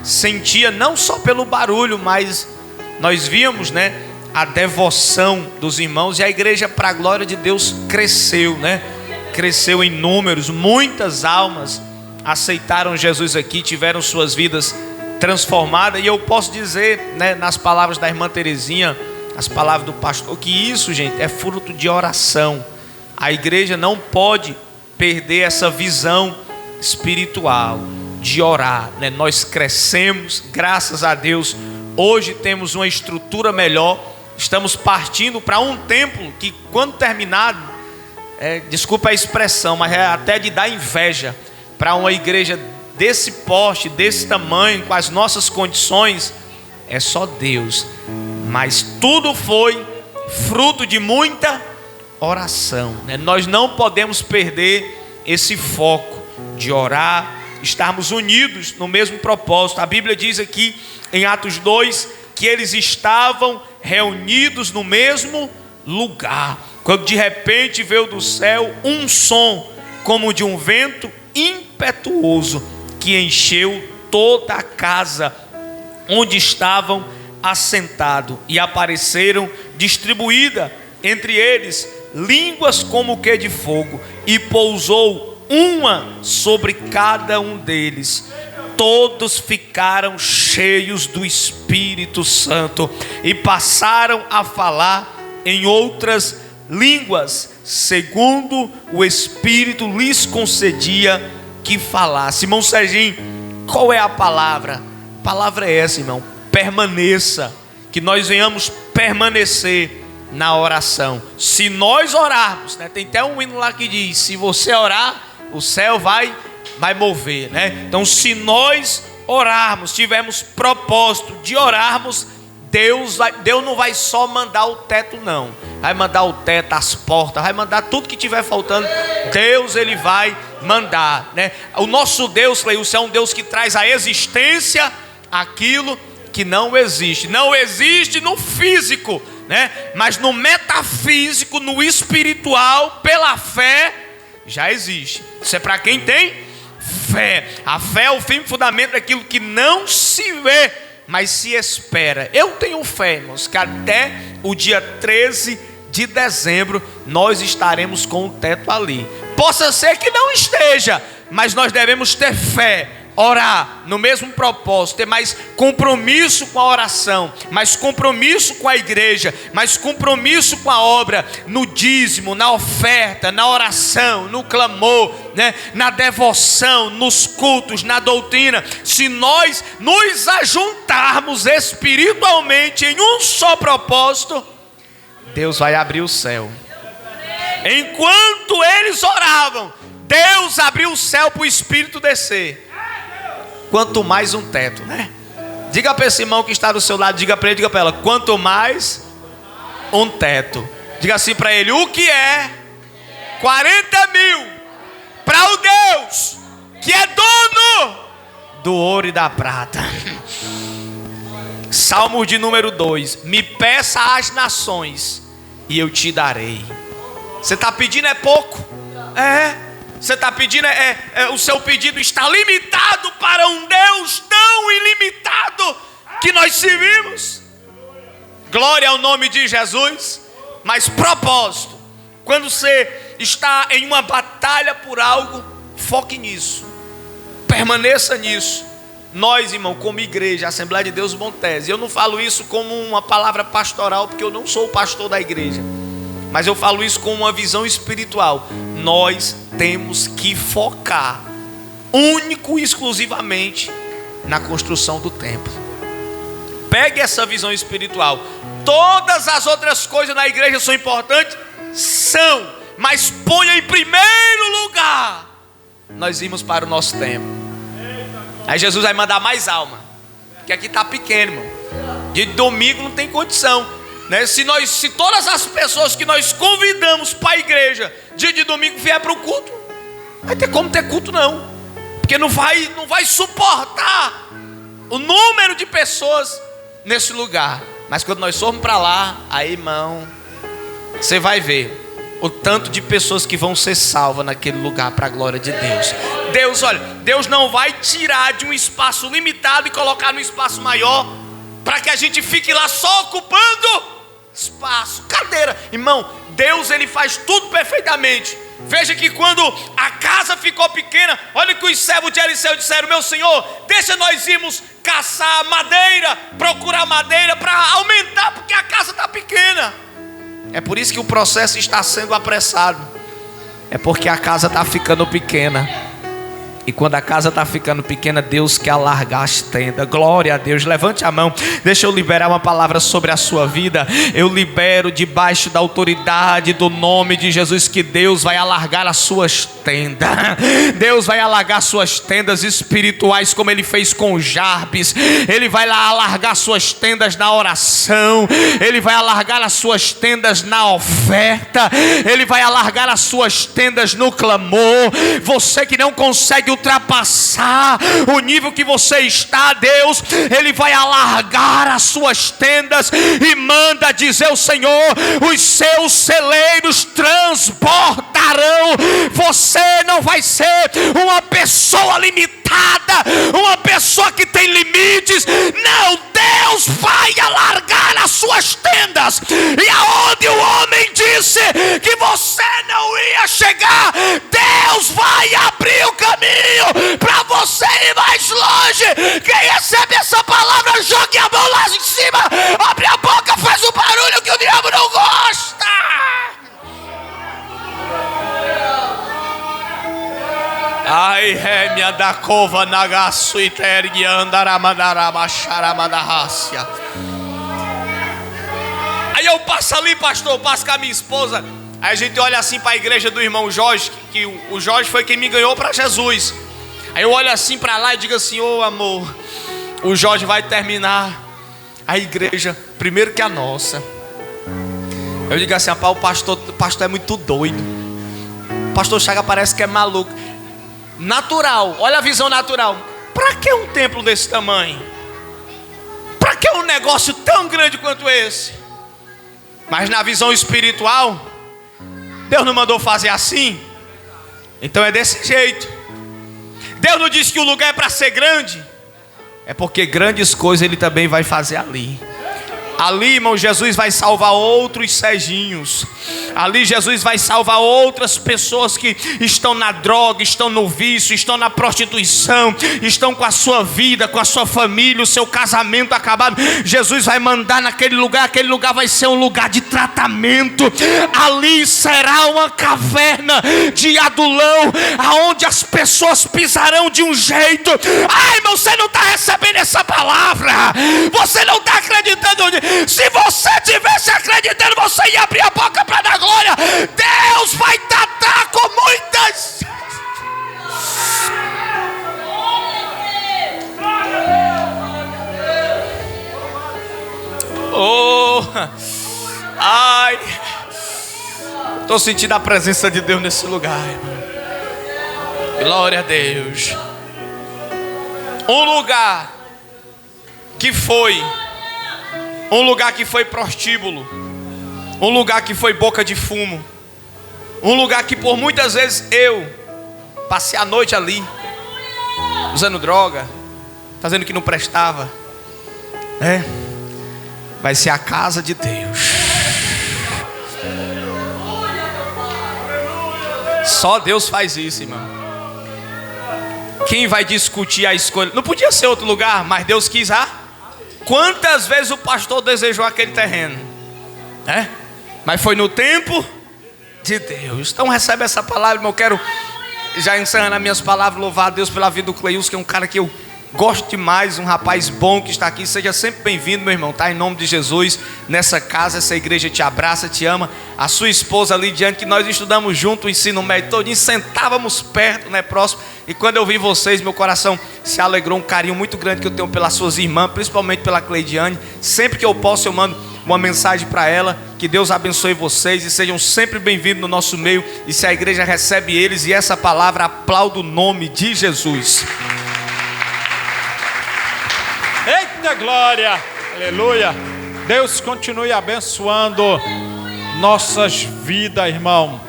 sentia, não só pelo barulho, mas nós víamos, né, a devoção dos irmãos. E a igreja, para a glória de Deus, cresceu, né? Cresceu em números. Muitas almas aceitaram Jesus aqui, tiveram suas vidas transformadas. E eu posso dizer, né, nas palavras da irmã Terezinha, as palavras do pastor, que isso, gente, é fruto de oração. A igreja não pode perder essa visão espiritual de orar, né? Nós crescemos, graças a Deus. Hoje temos uma estrutura melhor. Estamos partindo para um templo que, quando terminado, desculpa a expressão, mas é até de dar inveja para uma igreja desse porte, desse tamanho, com as nossas condições. É só Deus. Mas tudo foi fruto de muita oração, né? Nós não podemos perder esse foco de orar, estarmos unidos no mesmo propósito. A Bíblia diz aqui em Atos 2 que eles estavam reunidos no mesmo lugar, quando de repente veio do céu um som como de um vento impetuoso que encheu toda a casa onde estavam assentados, e apareceram distribuída entre eles línguas como que de fogo, e pousou uma sobre cada um deles. Todos ficaram cheios do Espírito Santo e passaram a falar em outras línguas, segundo o Espírito lhes concedia que falasse. Irmão Serginho, qual é a palavra? A palavra é essa, irmão: permaneça. Que nós venhamos permanecer na oração. Se nós orarmos, né? Tem até um hino lá que diz: se você orar, o céu vai mover, né? Então, se nós orarmos, tivermos propósito de orarmos, Deus não vai só mandar o teto, não. Vai mandar o teto, as portas, vai mandar tudo que tiver faltando. Deus, Ele vai mandar, né? O nosso Deus, Cleilson, é um Deus que traz à existência aquilo que não existe. Não existe no físico, né? Mas no metafísico, no espiritual, pela fé, já existe. Isso é para quem tem fé. A fé é o firme fundamento daquilo que não se vê, mas se espera. Eu tenho fé, irmãos, que até o dia 13 de dezembro nós estaremos com o teto ali. Possa ser que não esteja, mas nós devemos ter fé, orar no mesmo propósito, ter mais compromisso com a oração, mais compromisso com a igreja, mais compromisso com a obra, no dízimo, na oferta, na oração, no clamor, né? Na devoção, nos cultos, na doutrina. Se nós nos ajuntarmos espiritualmente em um só propósito, Deus vai abrir o céu. Enquanto eles oravam, Deus abriu o céu para o Espírito descer. Quanto mais um teto, né? Diga para esse irmão que está do seu lado, diga para ele, diga para ela: quanto mais um teto. Diga assim para ele: o que é 40 mil para o Deus que é dono do ouro e da prata? Salmo de número 2: me peça as nações e eu te darei. Você está pedindo é pouco? Você está pedindo, o seu pedido está limitado para um Deus tão ilimitado que nós servimos. Glória ao nome de Jesus. Mas propósito: quando você está em uma batalha por algo, foque nisso, permaneça nisso. Nós, irmão, como igreja, Assembleia de Deus Montes, eu não falo isso como uma palavra pastoral, porque eu não sou o pastor da igreja, mas eu falo isso com uma visão espiritual. Nós temos que focar único e exclusivamente na construção do templo. Pegue essa visão espiritual. Todas as outras coisas na igreja são importantes? São. Mas ponha em primeiro lugar nós irmos para o nosso templo. Aí Jesus vai mandar mais alma, porque aqui está pequeno, irmão. De domingo não tem condição, né? Se todas as pessoas que nós convidamos para a igreja dia de domingo vier para o culto, não vai ter como ter culto não, porque não vai suportar o número de pessoas nesse lugar. Mas quando nós formos para lá, aí, irmão, você vai ver o tanto de pessoas que vão ser salvas naquele lugar para a glória de Deus. Deus não vai tirar de um espaço limitado e colocar num espaço maior para que a gente fique lá só ocupando espaço, cadeira. Irmão, Deus, ele faz tudo perfeitamente. Veja que quando a casa ficou pequena, olha que os servos de Eliseu disseram: meu senhor, deixa nós irmos caçar madeira, procurar madeira para aumentar, porque a casa está pequena. É por isso que o processo está sendo apressado. É porque a casa está ficando pequena. E quando a casa está ficando pequena, Deus quer alargar as tendas. Glória a Deus. Levante a mão. Deixa eu liberar uma palavra sobre a sua vida. Eu libero debaixo da autoridade do nome de Jesus que Deus vai alargar as suas tendas. Deus vai alargar suas tendas espirituais, como Ele fez com Jarbes. Ele vai lá alargar suas tendas na oração. Ele vai alargar as suas tendas na oferta. Ele vai alargar as suas tendas no clamor. Você que não consegue ultrapassar o nível que você está, Deus, Ele vai alargar as suas tendas e manda dizer o Senhor: os seus celeiros transbordarão. Você não vai ser uma pessoa limitada, uma pessoa que tem limites. Não, Deus vai alargar as suas tendas. E aonde o homem disse que você não ia chegar, Deus vai abrir o caminho para você ir mais longe. Quem recebe essa palavra, jogue a mão lá em cima, abre a boca, faz o barulho que o diabo não gosta. Ai, rémia da cova nagaço e tergue andaramandarabaxaramandarrácia. Aí eu passo ali, pastor, eu passo com a minha esposa. Aí a gente olha assim para a igreja do irmão Jorge, que o Jorge foi quem me ganhou para Jesus. Aí eu olho assim para lá e digo assim: ô amor, o Jorge vai terminar a igreja primeiro que a nossa. Eu digo assim: rapaz, o pastor é muito doido. O pastor Chaga parece que é maluco. Natural, olha a visão natural. Para que um templo desse tamanho? Para que um negócio tão grande quanto esse? Mas na visão espiritual, Deus não mandou fazer assim. Então é desse jeito. Deus não disse que o lugar é para ser grande. É porque grandes coisas Ele também vai fazer ali. Ali, irmão, Jesus vai salvar outros Serginhos. Ali Jesus vai salvar outras pessoas que estão na droga, estão no vício, estão na prostituição, estão com a sua vida, com a sua família, o seu casamento acabado. Jesus vai mandar naquele lugar. Aquele lugar vai ser um lugar de tratamento. Ali será uma caverna de adulão, aonde as pessoas pisarão de um jeito. Ai, irmão, você não está recebendo essa palavra. Você não está acreditando. Se você tivesse acreditando, você ia abrir a boca para dar glória. Deus vai tratar com muitas. Oh, ai, estou sentindo a presença de Deus nesse lugar, irmão. Glória a Deus. Um lugar que foi prostíbulo, um lugar que foi boca de fumo, um lugar que por muitas vezes eu passei a noite ali, usando droga, fazendo o que não prestava, vai ser a casa de Deus. Só Deus faz isso, irmão. Quem vai discutir a escolha? Não podia ser outro lugar, mas Deus quis. Quantas vezes o pastor desejou aquele terreno, mas foi no tempo de Deus. Então recebe essa palavra, irmão. Eu quero, já encerrando as minhas palavras, louvar a Deus pela vida do Cleilson, que é um cara que eu Gosto demais, um rapaz bom que está aqui. Seja sempre bem-vindo, meu irmão, tá? Em nome de Jesus, nessa casa, essa igreja te abraça, te ama. A sua esposa ali diante, que nós estudamos junto o ensino médio todinho, sentávamos perto, né, próximo. E quando eu vi vocês, meu coração se alegrou, um carinho muito grande que eu tenho pelas suas irmãs, principalmente pela Cleidiane. Sempre que eu posso, eu mando uma mensagem para ela. Que Deus abençoe vocês e sejam sempre bem-vindos no nosso meio. E se a igreja recebe eles e essa palavra, aplauda o nome de Jesus. Eita glória, aleluia. Deus continue abençoando nossas vidas, irmão.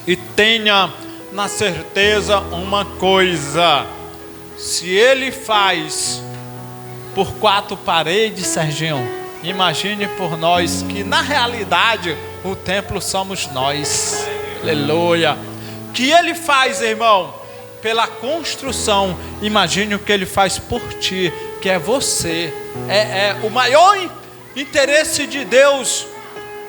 E tenha na certeza uma coisa: se Ele faz por 4 paredes, Serginho, imagine por nós, que na realidade o templo somos nós. Aleluia. Que Ele faz, irmão, pela construção, imagine o que Ele faz por ti, que é você. É o maior interesse de Deus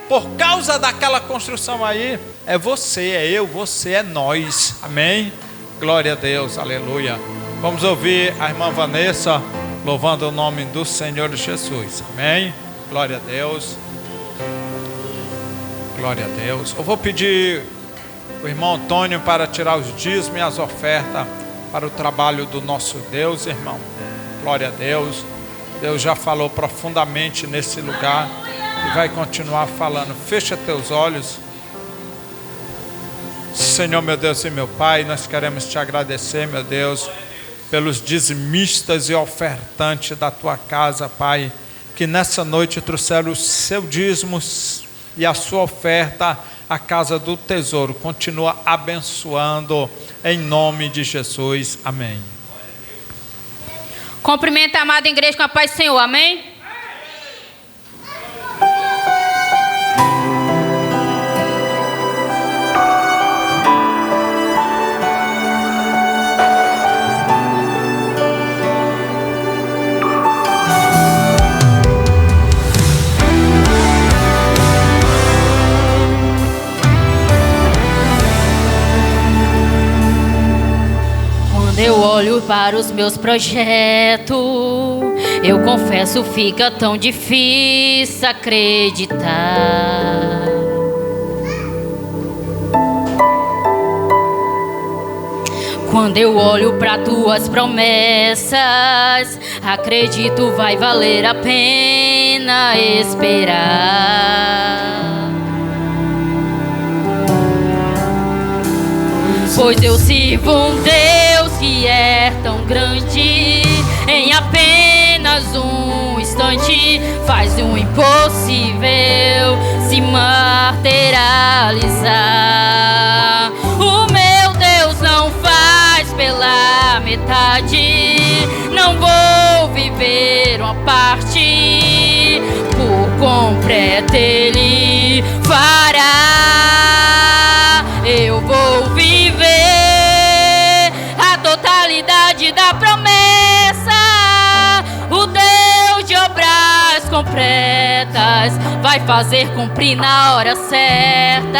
por causa daquela construção aí. É você, é eu, você, é nós. Amém? Glória a Deus, aleluia. Vamos ouvir a irmã Vanessa louvando o nome do Senhor Jesus. Amém? Glória a Deus. Glória a Deus. Eu vou pedir o irmão Antônio para tirar os dízimos e as ofertas para o trabalho do nosso Deus, irmão. Glória a Deus. Deus já falou profundamente nesse lugar e vai continuar falando. Fecha teus olhos. Senhor, meu Deus e meu Pai, nós queremos te agradecer, meu Deus, pelos dizimistas e ofertantes da tua casa, Pai, que nessa noite trouxeram os seus dízimos e a sua oferta à casa do tesouro. Continua abençoando em nome de Jesus. Amém. Cumprimenta a amada igreja com a paz do Senhor. Amém? Quando eu olho para os meus projetos, eu confesso, fica tão difícil acreditar. Quando eu olho para tuas promessas, acredito vai valer a pena esperar. Pois eu sirvo um Deus que é tão grande, em apenas um instante faz o impossível se materializar. O meu Deus não faz pela metade, não vou viver uma parte, por completo Ele fará. Eu vou viver a totalidade da promessa. O Deus de obras completas vai fazer cumprir na hora certas.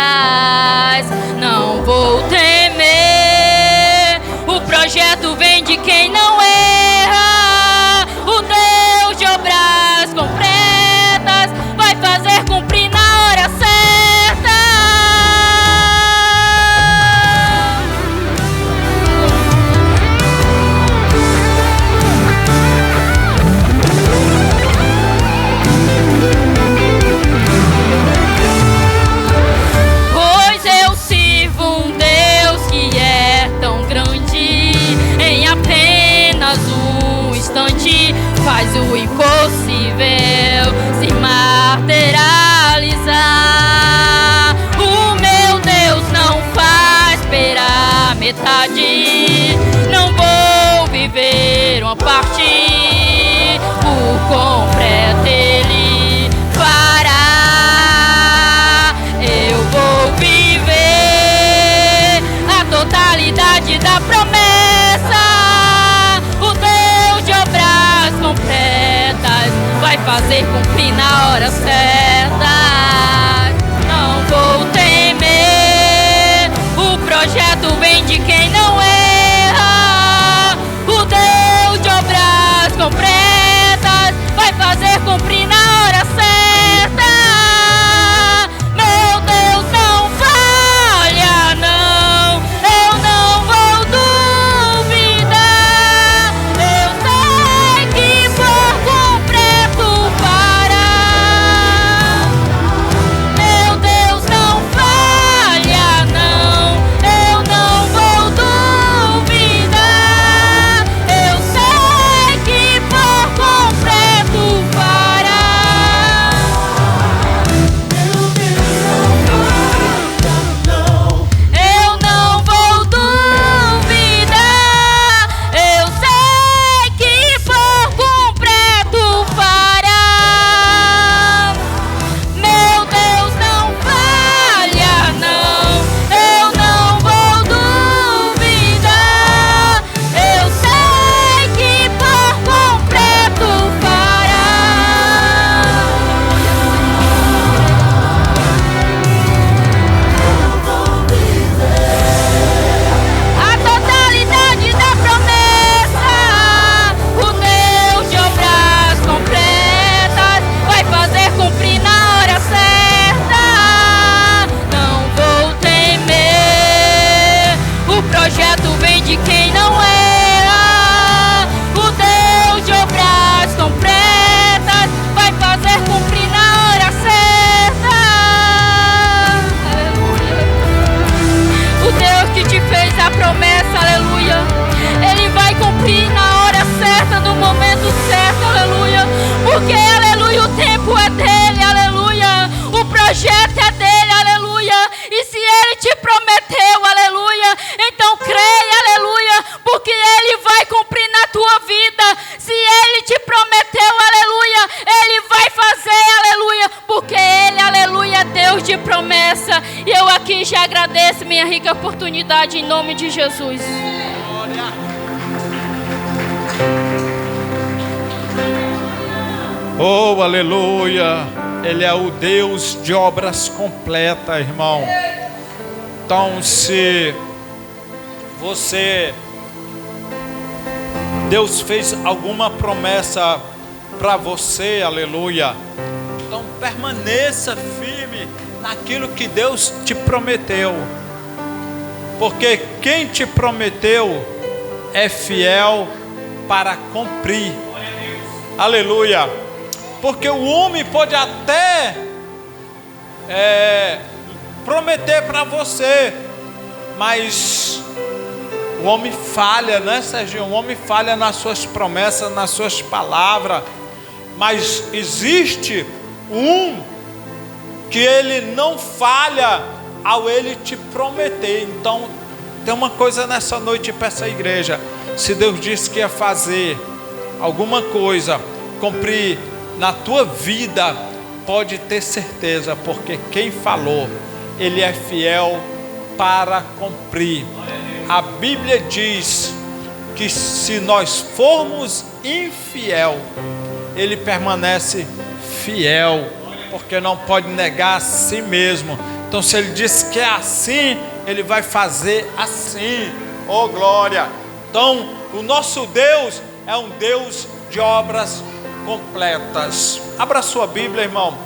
Não vou temer, o projeto vem de quem não erra. O Deus de obras completas vai fazer cumprir na hora certa. Faz o impossível se materializar. O meu Deus não faz pela metade, não vou viver uma parte, por completo Ele fará. Eu vou viver a totalidade da promessa. Vai fazer cumprir na hora certa. Não vou temer, o projeto vem de quem não erra. O Deus projeto vem de quem não erra. O Deus de obras completas vai fazer cumprir na hora certa. Aleluia. O Deus que te fez a promessa, aleluia, Ele vai cumprir na hora certa, no momento certo, aleluia. Porque, aleluia, o tempo é dele, aleluia. O projeto é dele, aleluia. E se Ele te prometeu, aleluia, então creia, aleluia, porque Ele vai cumprir na tua vida. Se Ele te prometeu, aleluia, Ele vai fazer, aleluia, porque Ele, aleluia, é Deus de promessa. E eu aqui já agradeço minha rica oportunidade em nome de Jesus. Oh, aleluia. Ele é o Deus de obras completas, irmão. Então, se Deus fez alguma promessa para você, aleluia, então permaneça firme naquilo que Deus te prometeu, porque quem te prometeu é fiel para cumprir. Aleluia. Porque o homem pode até prometer para você, mas o homem falha, né, Serginho? O homem falha nas suas promessas, nas suas palavras. Mas existe um que ele não falha ao ele te prometer. Então, tem uma coisa nessa noite para essa igreja. Se Deus disse que ia fazer alguma coisa, cumprir na tua vida, pode ter certeza, porque quem falou, Ele é fiel para cumprir. A Bíblia diz que se nós formos infiel, Ele permanece fiel, porque não pode negar a si mesmo. Então, se Ele disse que é assim, Ele vai fazer assim. Oh, glória! Então, o nosso Deus é um Deus de obras completas. Abra sua Bíblia, irmão,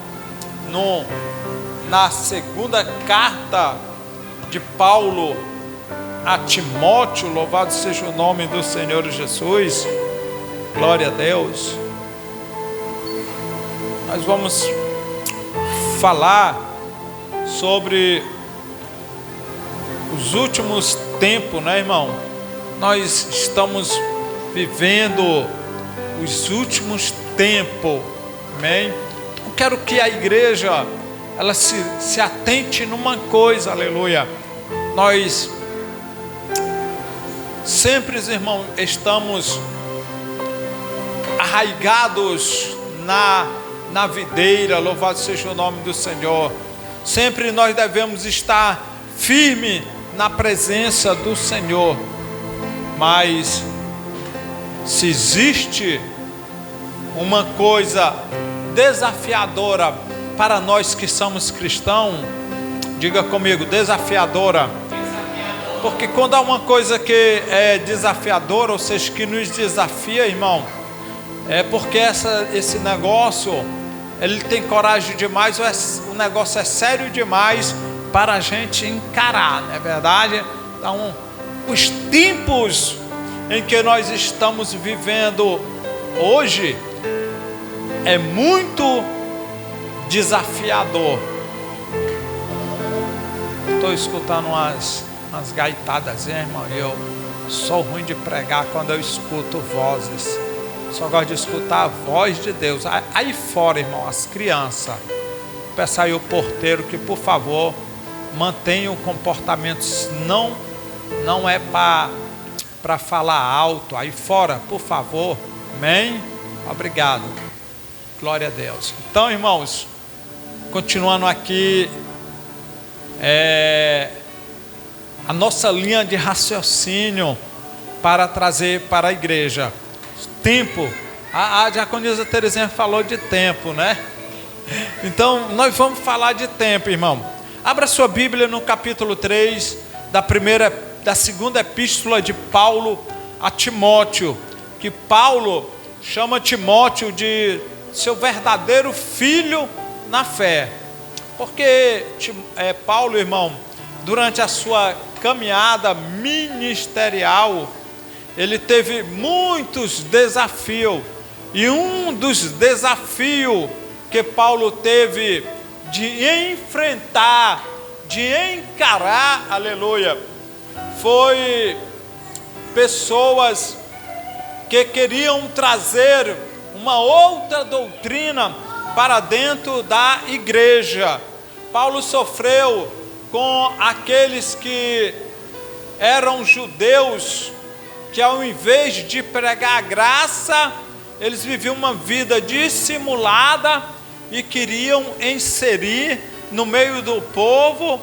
na segunda carta de Paulo a Timóteo. Louvado seja o nome do Senhor Jesus. Glória a Deus. Nós vamos falar sobre os últimos tempos, né, irmão? Nós estamos vivendo os últimos tempos, amém? Eu quero que a igreja ela se atente numa coisa, aleluia. Nós sempre, irmão, estamos arraigados na videira, louvado seja o nome do Senhor. Sempre nós devemos estar firme na presença do Senhor. Mas se existe uma coisa desafiadora para nós que somos cristãos, diga comigo, desafiadora. Porque quando há uma coisa que é desafiadora, ou seja, que nos desafia, irmão, é porque esse negócio, ele tem coragem demais, o negócio é sério demais para a gente encarar, não é verdade? Então, os tempos em que nós estamos vivendo hoje é muito desafiador. Estou escutando umas gaitadas, irmão, e eu sou ruim de pregar quando eu escuto vozes. Só gosto de escutar a voz de Deus. Aí fora, irmão, as crianças, peço aí o porteiro que, por favor, mantenha o comportamento. Não é para falar alto. Aí fora, por favor. Amém? Obrigado. Glória a Deus. Então, irmãos, continuando aqui, a nossa linha de raciocínio para trazer para a igreja. Tempo. A diaconisa Terezinha falou de tempo, né? Então, nós vamos falar de tempo, irmão. Abra sua Bíblia no capítulo 3 da segunda epístola de Paulo a Timóteo, que Paulo chama Timóteo de seu verdadeiro filho na fé. Porque Paulo, irmão, durante a sua caminhada ministerial, ele teve muitos desafios. E um dos desafios que Paulo teve de enfrentar, de encarar, aleluia, foi pessoas que queriam trazer uma outra doutrina para dentro da igreja. Paulo sofreu com aqueles que eram judeus, que ao invés de pregar a graça, eles viviam uma vida dissimulada e queriam inserir no meio do povo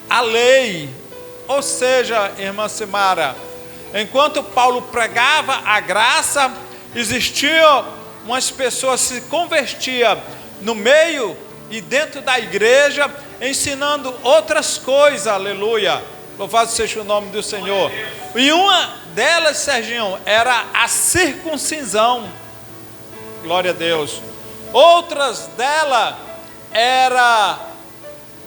a lei. Ou seja, irmã Simara, enquanto Paulo pregava a graça, existiam umas pessoas que se convertiam no meio e dentro da igreja, ensinando outras coisas, aleluia. Louvado seja o nome do Senhor. E uma delas, Serginho, era a circuncisão. Glória a Deus. Outras delas era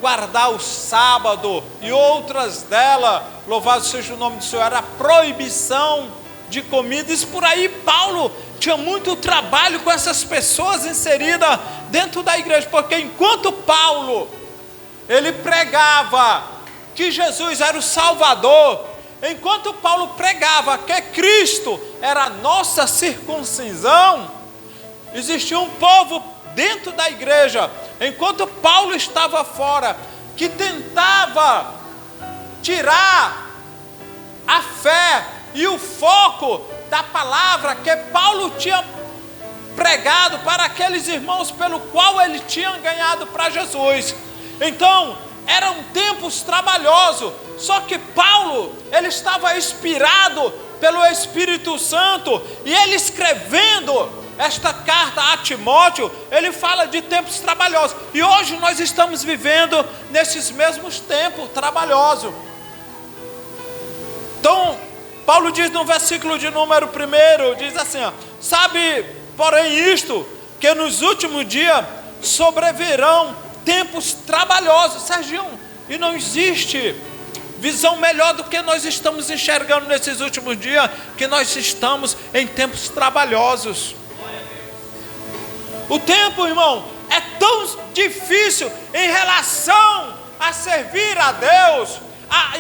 guardar o sábado. E outras delas, louvado seja o nome do Senhor, era a proibição de comidas. Por aí Paulo tinha muito trabalho com essas pessoas inseridas dentro da igreja. Porque enquanto Paulo, ele pregava que Jesus era o Salvador, enquanto Paulo pregava que Cristo era a nossa circuncisão, existia um povo dentro da igreja, enquanto Paulo estava fora, que tentava tirar a fé e o foco da palavra que Paulo tinha pregado para aqueles irmãos pelo qual ele tinha ganhado para Jesus. Então, eram tempos trabalhosos, só que Paulo, ele estava inspirado pelo Espírito Santo, e ele escrevendo esta carta a Timóteo, ele fala de tempos trabalhosos, e hoje nós estamos vivendo nesses mesmos tempos trabalhosos. Então, Paulo diz no versículo de número 1, diz assim, ó, sabe, porém isto, que nos últimos dias sobrevirão tempos trabalhosos, Serginho, e não existe visão melhor do que nós estamos enxergando nesses últimos dias, que nós estamos em tempos trabalhosos. O tempo, irmão, é tão difícil em relação a servir a Deus,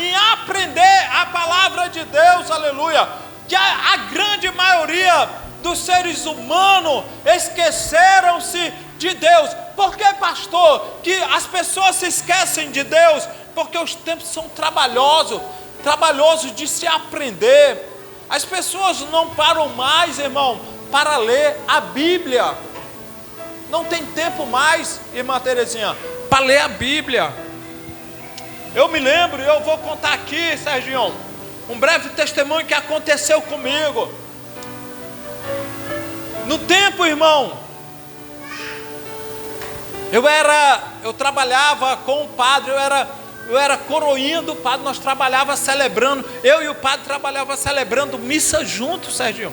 em aprender a palavra de Deus, aleluia, que a grande maioria dos seres humanos esqueceram-se de Deus. Por que, pastor, que as pessoas se esquecem de Deus? Porque os tempos são trabalhosos de se aprender. As pessoas não param mais, irmão, para ler a Bíblia. Não tem tempo mais, irmã Terezinha, para ler a Bíblia. Eu me lembro, eu vou contar aqui, Serginho, um breve testemunho que aconteceu comigo. No tempo, irmão, eu trabalhava com o padre, eu era coroinha do padre, nós trabalhávamos celebrando, eu e o padre trabalhávamos celebrando missa juntos, Serginho.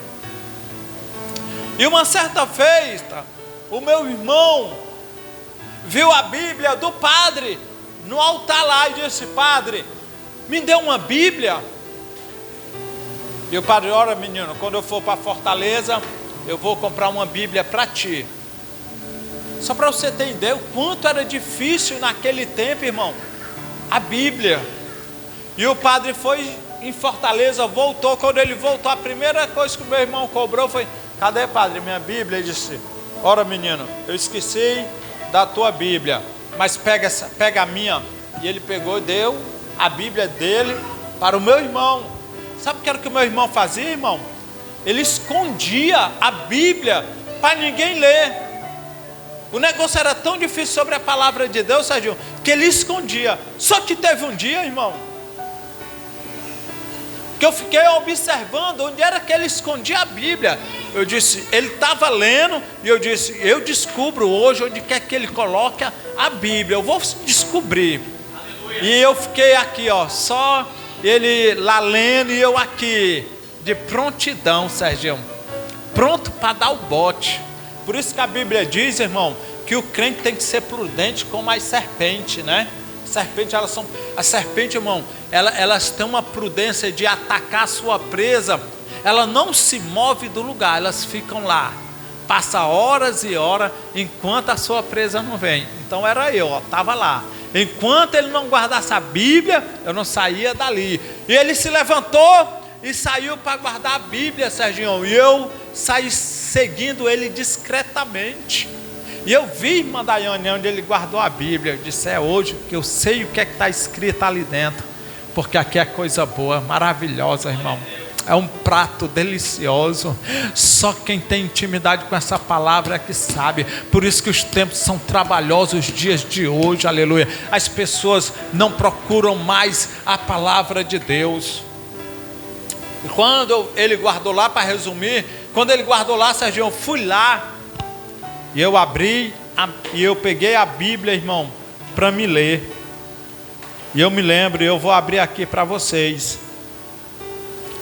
E uma certa vez, o meu irmão viu a Bíblia do padre no altar lá e disse, padre, me dê uma Bíblia. E o padre, ora menino, quando eu for para Fortaleza, eu vou comprar uma Bíblia para ti. Só para você ter ideia o quanto era difícil naquele tempo, irmão, a Bíblia. E o padre foi em Fortaleza, voltou. Quando ele voltou, a primeira coisa que o meu irmão cobrou foi, cadê, padre, minha Bíblia? Ele disse, ora menino, eu esqueci da tua Bíblia, mas pega a minha. E ele pegou e deu a Bíblia dele para o meu irmão. Sabe o que era que o meu irmão fazia, irmão? Ele escondia a Bíblia para ninguém ler. O negócio era tão difícil sobre a palavra de Deus, Serginho, que ele escondia. Só que teve um dia, irmão, que eu fiquei observando onde era que ele escondia a Bíblia. Eu disse, ele estava lendo, e eu disse, eu descubro hoje onde quer que ele coloque a Bíblia, eu vou descobrir. Aleluia. E eu fiquei aqui, ó, só ele lá lendo e eu aqui, de prontidão, Serginho, pronto para dar o bote. Por isso que a Bíblia diz, irmão, que o crente tem que ser prudente como as serpentes, né? As serpentes, irmão, elas têm uma prudência de atacar a sua presa. Ela não se move do lugar, elas ficam lá. Passa horas e horas enquanto a sua presa não vem. Então era eu, estava lá. Enquanto ele não guardasse a Bíblia, eu não saía dali. E ele se levantou e saiu para guardar a Bíblia, Serginho. E eu saí seguindo ele discretamente. E eu vi, irmã Daiane, onde ele guardou a Bíblia. Eu disse, é hoje que eu sei o que é que está escrito ali dentro. Porque aqui é coisa boa, maravilhosa, irmão. É um prato delicioso. Só quem tem intimidade com essa palavra é que sabe. Por isso que os tempos são trabalhosos, os dias de hoje, aleluia. As pessoas não procuram mais a palavra de Deus. E quando ele guardou lá, para resumir, quando ele guardou lá, Serginho, eu fui lá. E eu abri, e eu peguei a Bíblia, irmão, para me ler. E eu me lembro, eu vou abrir aqui para vocês.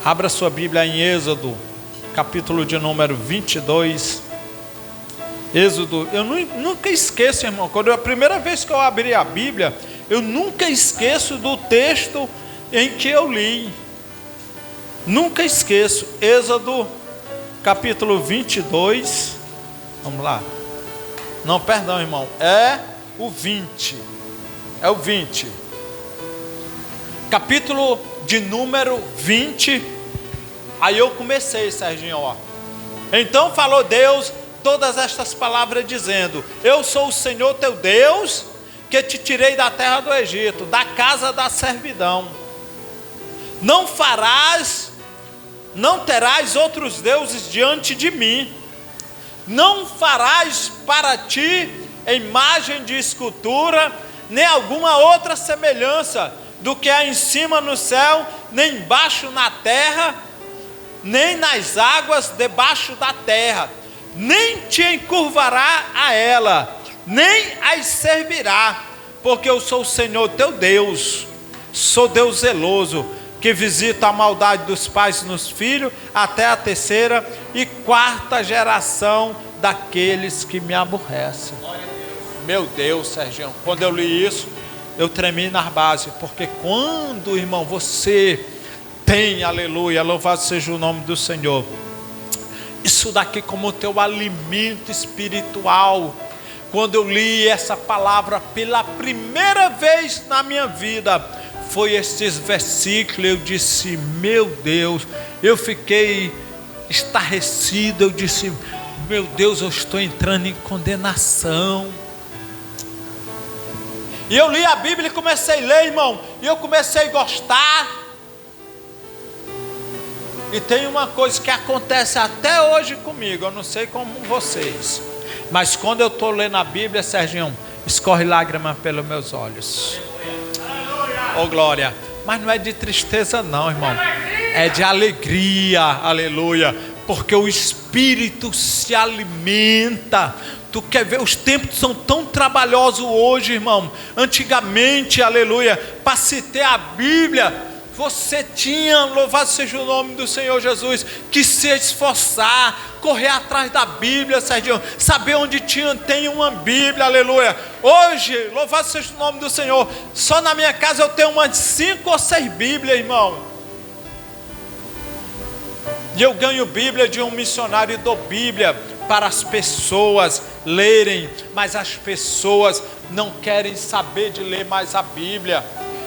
Abra sua Bíblia em Êxodo, capítulo de número 22. Êxodo, eu nunca esqueço, irmão, a primeira vez que eu abri a Bíblia, eu nunca esqueço do texto em que eu li. Nunca esqueço. Êxodo, capítulo 22. Vamos lá. Não, perdão, irmão. É o 20. É o 20. Capítulo de número 20. Aí eu comecei, Serginho, ó. Então falou Deus todas estas palavras, dizendo: eu sou o Senhor teu Deus, que te tirei da terra do Egito, da casa da servidão. Não terás outros deuses diante de mim. Não farás para ti imagem de escultura, nem alguma outra semelhança do que há em cima no céu, nem embaixo na terra, nem nas águas debaixo da terra. Nem te encurvará a ela, nem as servirá, porque eu sou o Senhor teu Deus, sou Deus zeloso, que visita a maldade dos pais nos filhos, até a terceira e quarta geração daqueles que me aborrecem. Meu Deus, Serginho, quando eu li isso, eu tremi na base, porque quando, irmão, você tem, aleluia, louvado seja o nome do Senhor, isso daqui como teu alimento espiritual. Quando eu li essa palavra pela primeira vez na minha vida, foi esses versículos, eu disse, meu Deus, eu fiquei estarrecido, eu disse, meu Deus, eu estou entrando em condenação. E eu li a Bíblia e comecei a ler, irmão, e eu comecei a gostar. E tem uma coisa que acontece até hoje comigo, eu não sei como vocês, mas quando eu estou lendo a Bíblia, Serginho, escorre lágrima pelos meus olhos. Oh glória, mas não é de tristeza não, irmão, é de alegria, aleluia, porque o Espírito se alimenta. Tu quer ver, os tempos são tão trabalhosos hoje, irmão. Antigamente, aleluia, para se ter a Bíblia, você tinha, louvado seja o nome do Senhor Jesus, que se esforçar, correr atrás da Bíblia, Serginho, saber onde tem uma Bíblia, aleluia. Hoje, louvado seja o nome do Senhor, só na minha casa eu tenho umas 5 ou 6 Bíblias, irmão. E eu ganho Bíblia de um missionário e dou Bíblia para as pessoas lerem, mas as pessoas não querem saber de ler mais a Bíblia.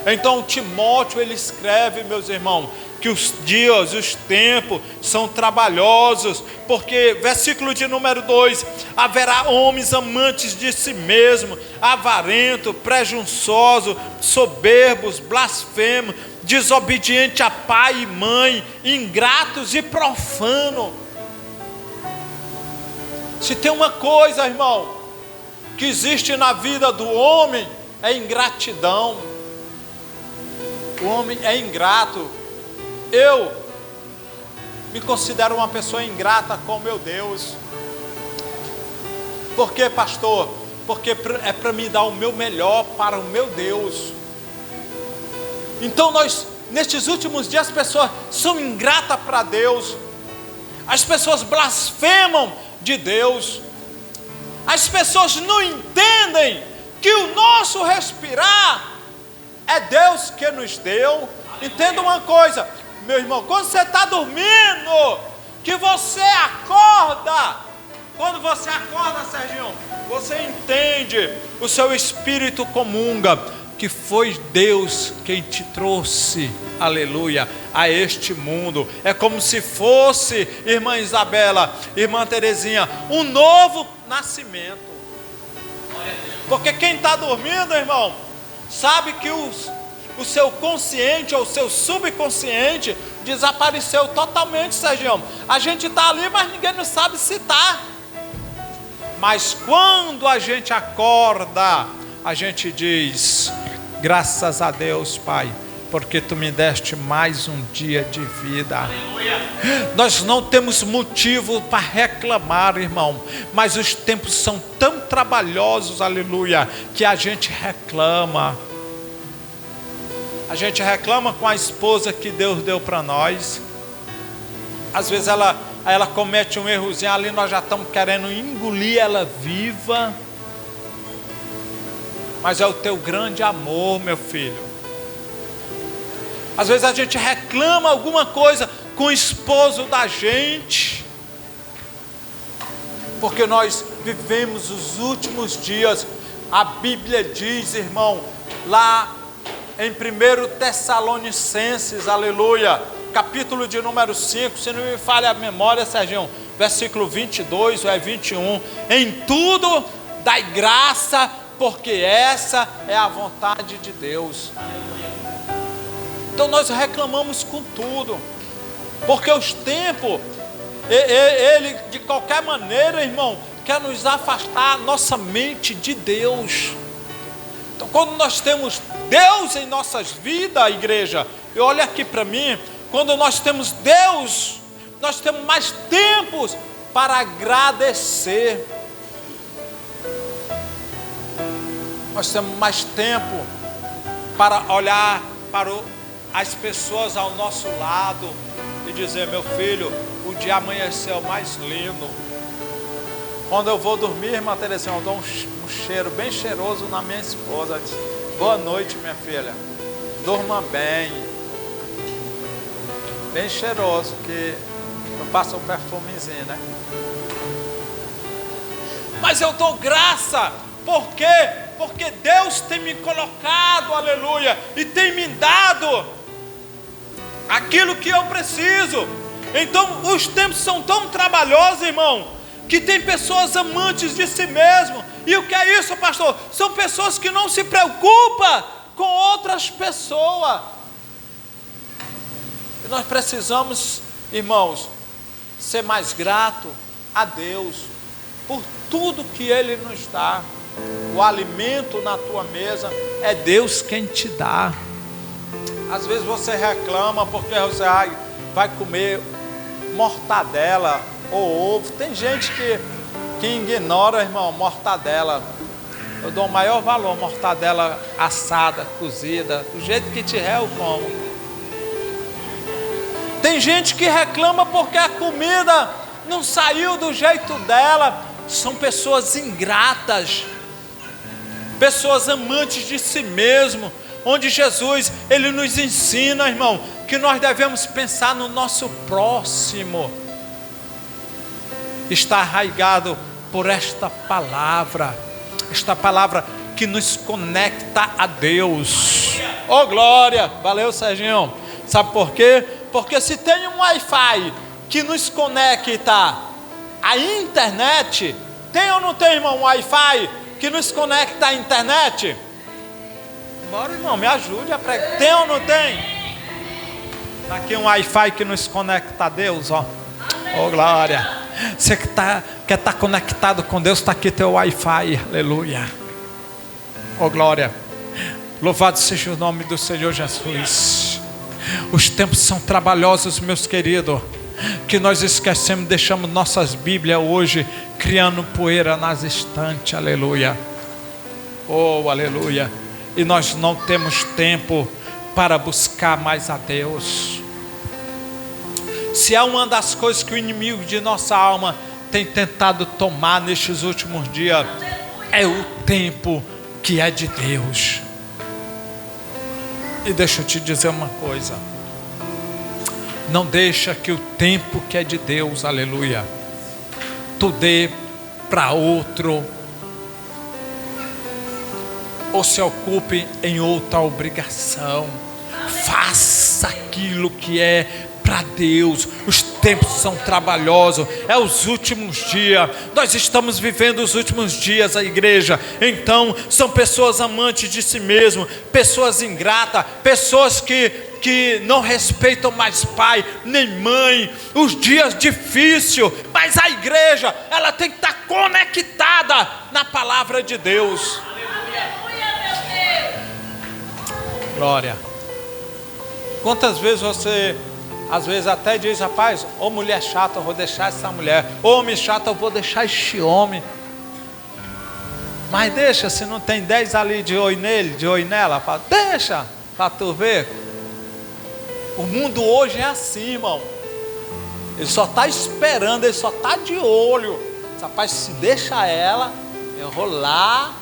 Então Timóteo, ele escreve, meus irmãos, que os dias, os tempos são trabalhosos, porque, versículo de número 2, haverá homens amantes de si mesmo, avarentos, presunçosos, soberbos, blasfemos, desobedientes a pai e mãe, ingratos e profanos. Se tem uma coisa, irmão, que existe na vida do homem, é ingratidão. O homem é ingrato. Eu me considero uma pessoa ingrata com meu Deus. Por quê, pastor? Porque é para me dar o meu melhor para o meu Deus. Então nestes últimos dias, as pessoas são ingratas para Deus. As pessoas blasfemam de Deus. As pessoas não entendem que o nosso respirar É Deus que nos deu. Entenda uma coisa, meu irmão, quando você está dormindo, que você acorda, quando você acorda, Serginho, você entende, o seu espírito comunga, que foi Deus quem te trouxe, aleluia, a este mundo. É como se fosse, irmã Isabela, irmã Terezinha, um novo nascimento. Porque quem está dormindo, irmão, sabe que o seu consciente ou o seu subconsciente desapareceu totalmente, Serginho. A gente está ali, mas ninguém não sabe se está. Mas quando a gente acorda, a gente diz: graças a Deus, Pai, porque Tu me deste mais um dia de vida. Aleluia. Nós não temos motivo para reclamar, irmão, mas os tempos são tão trabalhosos, aleluia, que a gente reclama. A gente reclama com a esposa que Deus deu para nós. Às vezes ela comete um errozinho ali, nós já estamos querendo engolir ela viva. Mas é o Teu grande amor, meu filho. Às vezes a gente reclama alguma coisa com o esposo da gente, porque nós vivemos os últimos dias. A Bíblia diz, irmão, lá em 1 Tessalonicenses, aleluia, capítulo de número 5, se não me falha a memória, Serginho, versículo 22 ou 21, em tudo dai graça, porque essa é a vontade de Deus. Então nós reclamamos com tudo, porque os tempos, ele de qualquer maneira, irmão, quer nos afastar nossa mente de Deus. Então quando nós temos Deus em nossas vidas, igreja, e olha aqui para mim, quando nós temos Deus, nós temos mais tempos para agradecer. Nós temos mais tempo para olhar para as pessoas ao nosso lado e dizer: meu filho, o dia amanheceu mais lindo. Quando eu vou dormir, irmã Terezinha, eu dou um cheiro bem cheiroso na minha esposa. Diz: boa noite, minha filha, durma bem. Bem cheiroso, que não passa um perfumezinho, né? Mas eu dou graça, por quê? Porque Deus tem me colocado, aleluia, e tem me dado aquilo que eu preciso. Então os tempos são tão trabalhosos, irmão, que tem pessoas amantes de si mesmo. E o que é isso, pastor? São pessoas que não se preocupam com outras pessoas. E nós precisamos, irmãos, ser mais grato a Deus por tudo que Ele nos dá. O alimento na tua mesa é Deus quem te dá. Às vezes você reclama porque você vai comer mortadela ou ovo. Tem gente que ignora, irmão, mortadela. Eu dou o maior valor, mortadela assada, cozida, do jeito que tiver eu como. Tem gente que reclama porque a comida não saiu do jeito dela. São pessoas ingratas, pessoas amantes de si mesmo, onde Jesus, Ele nos ensina, irmão, que nós devemos pensar no nosso próximo. Está arraigado por esta palavra que nos conecta a Deus. Oh glória, valeu Serginho. Sabe por quê? Porque se tem um Wi-Fi que nos conecta à internet, tem ou não tem, irmão, um Wi-Fi que nos conecta à internet? Bora, irmão, me ajude a pregar. Tem ou não tem? Está aqui um Wi-Fi que nos conecta a Deus, ó. Oh glória. Você que quer estar conectado com Deus, está aqui teu Wi-Fi, aleluia. Oh glória. Louvado seja o nome do Senhor Jesus. Os tempos são trabalhosos, meus queridos, que nós esquecemos, deixamos nossas Bíblias hoje criando poeira nas estantes, aleluia. Oh aleluia. E nós não temos tempo para buscar mais a Deus. Se há uma das coisas que o inimigo de nossa alma tem tentado tomar nestes últimos dias, é o tempo que é de Deus. E deixa eu te dizer uma coisa. Não deixa que o tempo que é de Deus, aleluia, tu dê para outro, ou se ocupe em outra obrigação. Faça aquilo que é para Deus. Os tempos são trabalhosos, é os últimos dias, nós estamos vivendo os últimos dias, a igreja. Então são pessoas amantes de si mesmo, pessoas ingratas, pessoas que não respeitam mais pai nem mãe. Os dias difíceis, mas a igreja, ela tem que estar conectada na palavra de Deus. Glória. Quantas vezes você, às vezes até diz, rapaz, ô mulher chata, eu vou deixar essa mulher, ô homem chato, eu vou deixar este homem. Mas deixa, se não tem 10 ali de olho nele, de olho nela, deixa, para tu ver. O mundo hoje é assim, irmão. Ele só está esperando, ele só está de olho. Rapaz, se deixa ela, eu vou lá.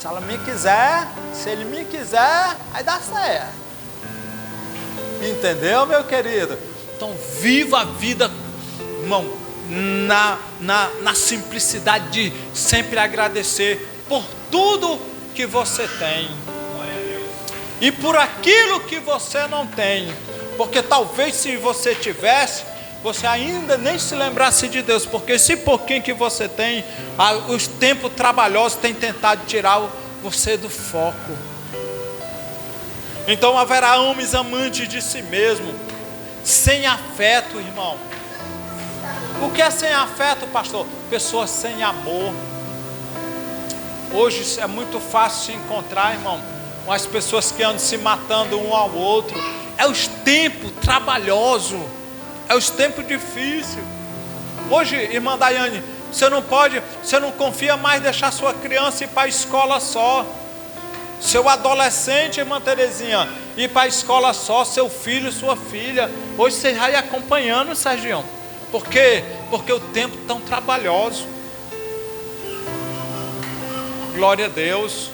Se ela me quiser, se ele me quiser, aí dá certo. Entendeu, meu querido? Então viva a vida, irmão, na simplicidade de sempre agradecer por tudo que você tem e por aquilo que você não tem, porque talvez se você tivesse, você ainda nem se lembrasse de Deus, porque esse pouquinho que você tem, os tempos trabalhosos têm tentado tirar você do foco. Então haverá homens amantes de si mesmo, sem afeto, irmão. O que é sem afeto, pastor? Pessoas sem amor. Hoje é muito fácil se encontrar, irmão, com as pessoas que andam se matando um ao outro. É os tempos trabalhosos, é os tempos difíceis. Hoje, irmã Daiane, você não confia mais deixar sua criança ir para a escola só. Seu adolescente, irmã Terezinha, ir para a escola só, seu filho, sua filha. Hoje você vai acompanhando, Sergião. Por quê? Porque o tempo tão trabalhoso. Glória a Deus.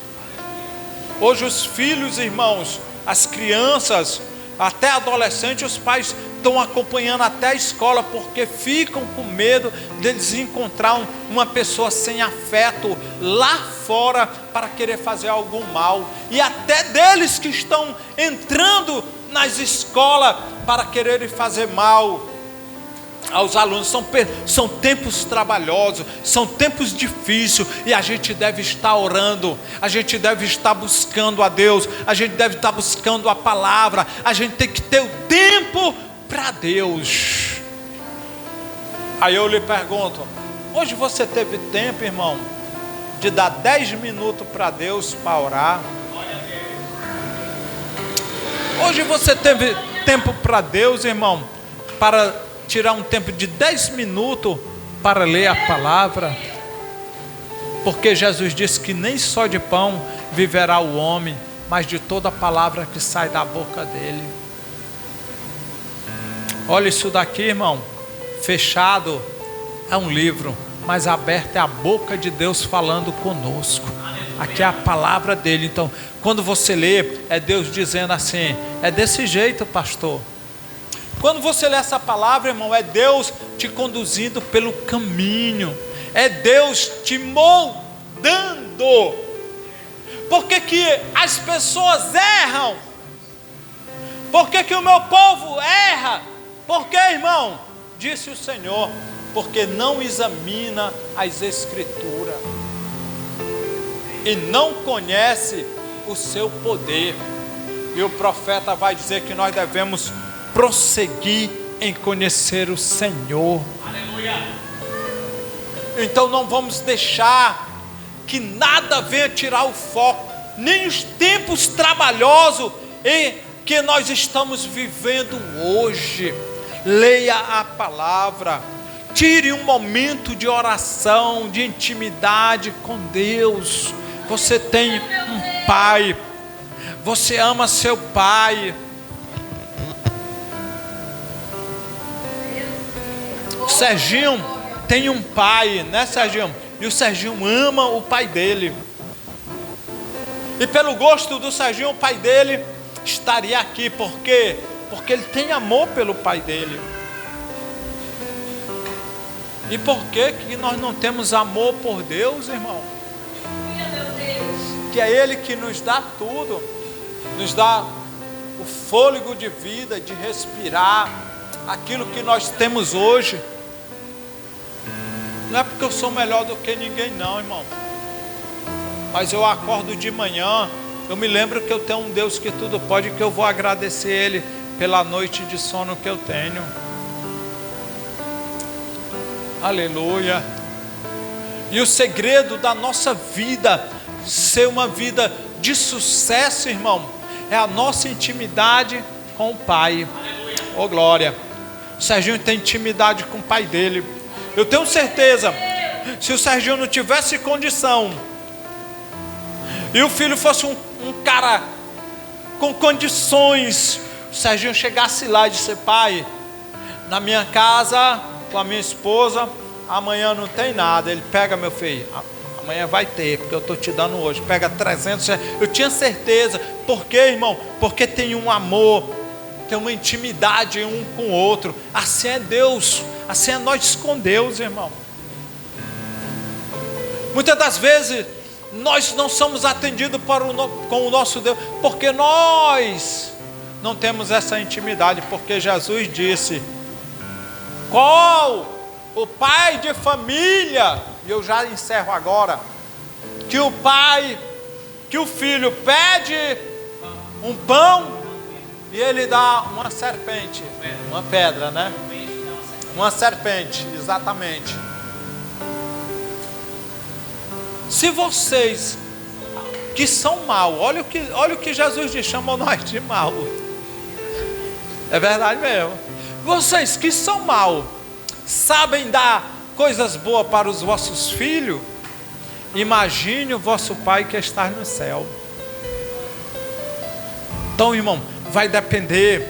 Hoje os filhos, irmãos, as crianças, até adolescentes, os pais estão acompanhando até a escola, porque ficam com medo deles encontrar uma pessoa sem afeto lá fora para querer fazer algum mal, e até deles que estão entrando nas escolas para quererem fazer mal aos alunos. São tempos trabalhosos, são tempos difíceis, e a gente deve estar orando, a gente deve estar buscando a Deus, a gente deve estar buscando a palavra, a gente tem que ter o tempo para Deus. Aí eu lhe pergunto, hoje você teve tempo, irmão, de dar 10 minutos para Deus para orar? Hoje você teve tempo para Deus, irmão, para tirar um tempo de 10 minutos para ler a palavra? Porque Jesus disse que nem só de pão viverá o homem, mas de toda a palavra que sai da boca dele. Olha isso daqui, irmão. Fechado é um livro, mas aberto é a boca de Deus falando conosco. Aqui é a palavra dele. Então, quando você lê, é Deus dizendo assim: é desse jeito, pastor. Quando você lê essa palavra, irmão, é Deus te conduzindo pelo caminho, é Deus te moldando. Por que que as pessoas erram? Por que que o meu povo erra? Por que, irmão? Disse o Senhor: porque não examina as Escrituras e não conhece o seu poder. E o profeta vai dizer que nós devemos prosseguir em conhecer o Senhor. Aleluia. Então não vamos deixar que nada venha tirar o foco, nem os tempos trabalhosos em que nós estamos vivendo hoje. Leia a palavra, tire um momento de oração, de intimidade com Deus. Você tem um pai, você ama seu pai. O Serginho tem um pai, né, Serginho? E o Serginho ama o pai dele. E pelo gosto do Serginho, o pai dele estaria aqui. Por quê? Porque ele tem amor pelo pai dele. E por que nós não temos amor por Deus, irmão? Que é Ele que nos dá tudo, nos dá o fôlego de vida, de respirar, aquilo que nós temos hoje. Não é porque eu sou melhor do que ninguém não, irmão. Mas eu acordo de manhã, eu me lembro que eu tenho um Deus que tudo pode, que eu vou agradecer Ele pela noite de sono que eu tenho. Aleluia. E o segredo da nossa vida ser uma vida de sucesso, irmão, é a nossa intimidade com o Pai. Oh glória. O Serginho tem intimidade com o pai dele. Eu tenho certeza, se o Serginho não tivesse condição e o filho fosse um cara com condições, o Serginho chegasse lá e disse: pai, na minha casa com a minha esposa, amanhã não tem nada. Ele: pega, meu filho, amanhã vai ter, porque eu estou te dando hoje. Pega 300. Eu tinha certeza. Por quê, irmão? Porque tem um amor, tem uma intimidade um com o outro. Assim é Deus, assim é nós com Deus, irmão. Muitas das vezes nós não somos atendidos com o nosso Deus, porque nós não temos essa intimidade. Porque Jesus disse: qual o pai de família, e eu já encerro agora, que o filho pede um pão e ele dá uma serpente, uma pedra, né? Uma serpente, exatamente. Se vocês que são maus, olha o que Jesus diz, chamou nós de mal. É verdade mesmo. Vocês que são maus, sabem dar coisas boas para os vossos filhos, imagine o vosso Pai que está no céu. Então, irmão, vai depender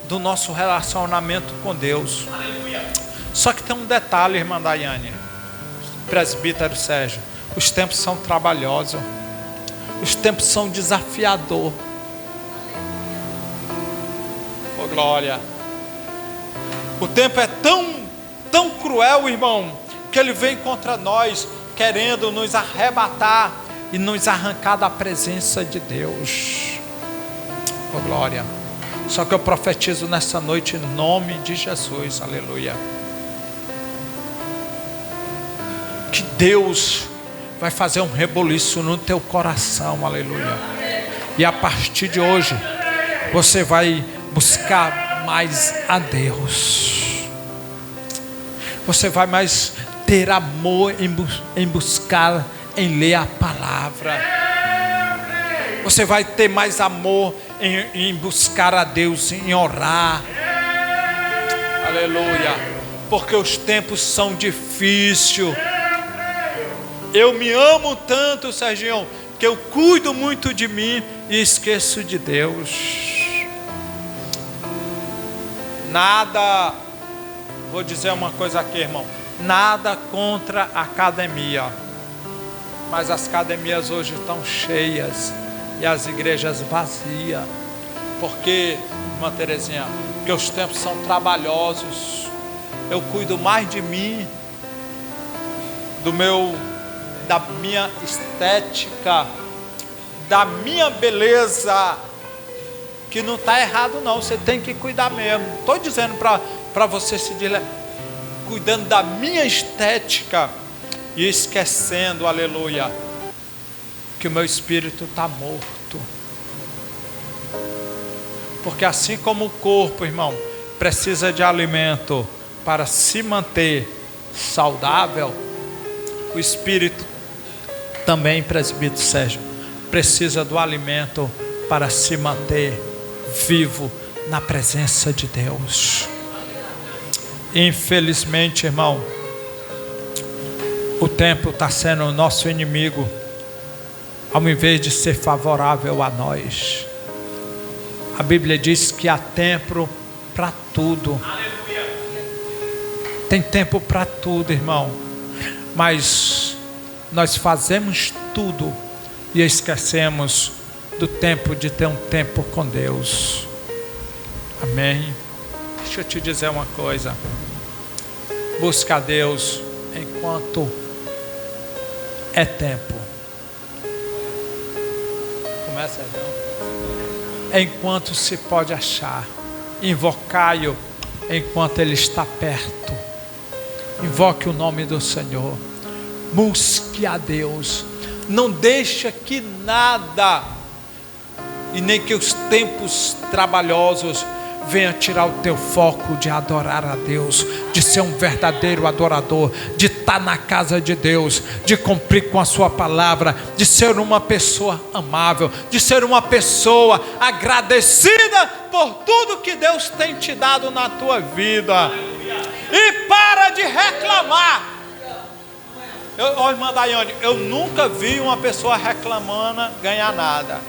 do nosso relacionamento com Deus. Só que tem um detalhe, irmã Daiane, presbítero Sérgio: os tempos são trabalhosos, os tempos são desafiadores. Oh glória. O tempo é tão cruel, irmão, que ele vem contra nós, querendo nos arrebatar e nos arrancar da presença de Deus. Oh glória. Só que eu profetizo nessa noite em nome de Jesus, aleluia, que Deus vai fazer um reboliço no teu coração, aleluia. E a partir de hoje você vai buscar mais a Deus. Você vai mais ter amor em buscar, em ler a palavra. Você vai ter mais amor em buscar a Deus, em orar. Aleluia. Porque os tempos são difíceis. Eu me amo tanto, Serginho, que eu cuido muito de mim e esqueço de Deus. Nada, vou dizer uma coisa aqui, irmão, nada contra a academia, mas as academias hoje estão cheias e as igrejas vazias. Porque, irmã Terezinha, porque os tempos são trabalhosos. Eu cuido mais de mim, da minha estética, da minha beleza, que não está errado não, você tem que cuidar mesmo. Estou dizendo para você se cuidando da minha estética e esquecendo, aleluia, que o meu espírito está morto. Porque assim como o corpo, irmão, precisa de alimento para se manter saudável, o espírito também, presbítero Sérgio, precisa do alimento para se manter vivo na presença de Deus. Infelizmente, irmão, o tempo está sendo o nosso inimigo, ao invés de ser favorável a nós. A Bíblia diz que há tempo para tudo. Tem tempo para tudo, irmão. Mas nós fazemos tudo e esquecemos do tempo de ter um tempo com Deus. Amém? Deixa eu te dizer uma coisa. Busca a Deus enquanto é tempo. Começa, não? Enquanto se pode achar. Invocai-o enquanto Ele está perto. Invoque o nome do Senhor. Busque a Deus. Não deixa que nada e nem que os tempos trabalhosos venha tirar o teu foco de adorar a Deus, de ser um verdadeiro adorador, de estar na casa de Deus, de cumprir com a sua palavra, de ser uma pessoa amável, de ser uma pessoa agradecida por tudo que Deus tem te dado na tua vida. E para de reclamar. Olha, irmã Daiane, eu nunca vi uma pessoa reclamando ganhar nada.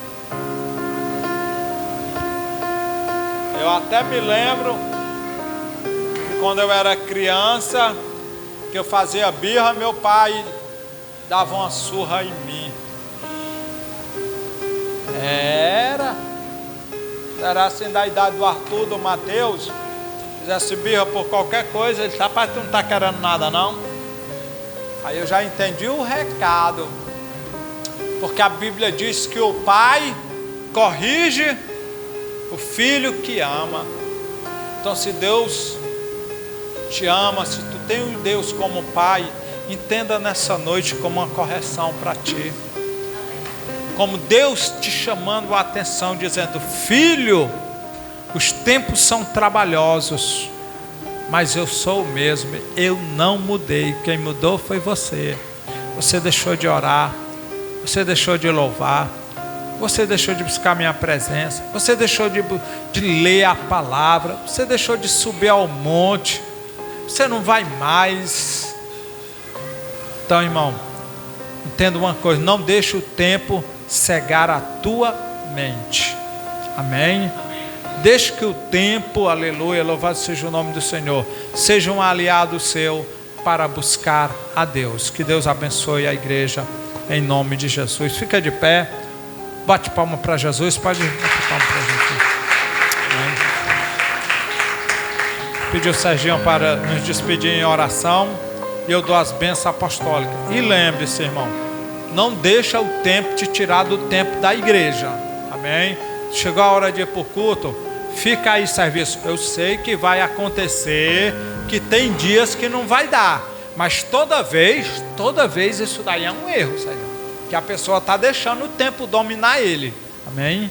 Eu até me lembro que quando eu era criança, que eu fazia birra, meu pai dava uma surra em mim. Era assim da idade do Arthur, do Mateus, fizesse birra por qualquer coisa, ele disse: rapaz, tu não está querendo nada não? Aí eu já entendi o recado, porque a Bíblia diz que o pai corrige o filho que ama. Então, se Deus te ama, se tu tem um Deus como pai, entenda nessa noite como uma correção para ti, como Deus te chamando a atenção, dizendo: filho, os tempos são trabalhosos, mas eu sou o mesmo, eu não mudei. Quem mudou foi você. Você deixou de orar, você deixou de louvar, você deixou de buscar minha presença, você deixou de ler a palavra, você deixou de subir ao monte, você não vai mais. Então, irmão, entenda uma coisa: não deixe o tempo cegar a tua mente. Amém? Deixe que o tempo, aleluia, louvado seja o nome do Senhor, seja um aliado seu para buscar a Deus. Que Deus abençoe a igreja em nome de Jesus. Fica de pé, bate palma para Jesus. Pode bater palma para Jesus. Pediu o Serginho para nos despedir em oração e eu dou as bênçãos apostólicas. E lembre-se, irmão, não deixa o tempo te tirar do tempo da igreja. Amém? Chegou a hora de ir para o culto, fica aí serviço. Eu sei que vai acontecer, que tem dias que não vai dar, mas toda vez isso daí é um erro, Senhor, que a pessoa está deixando o tempo dominar ele. Amém?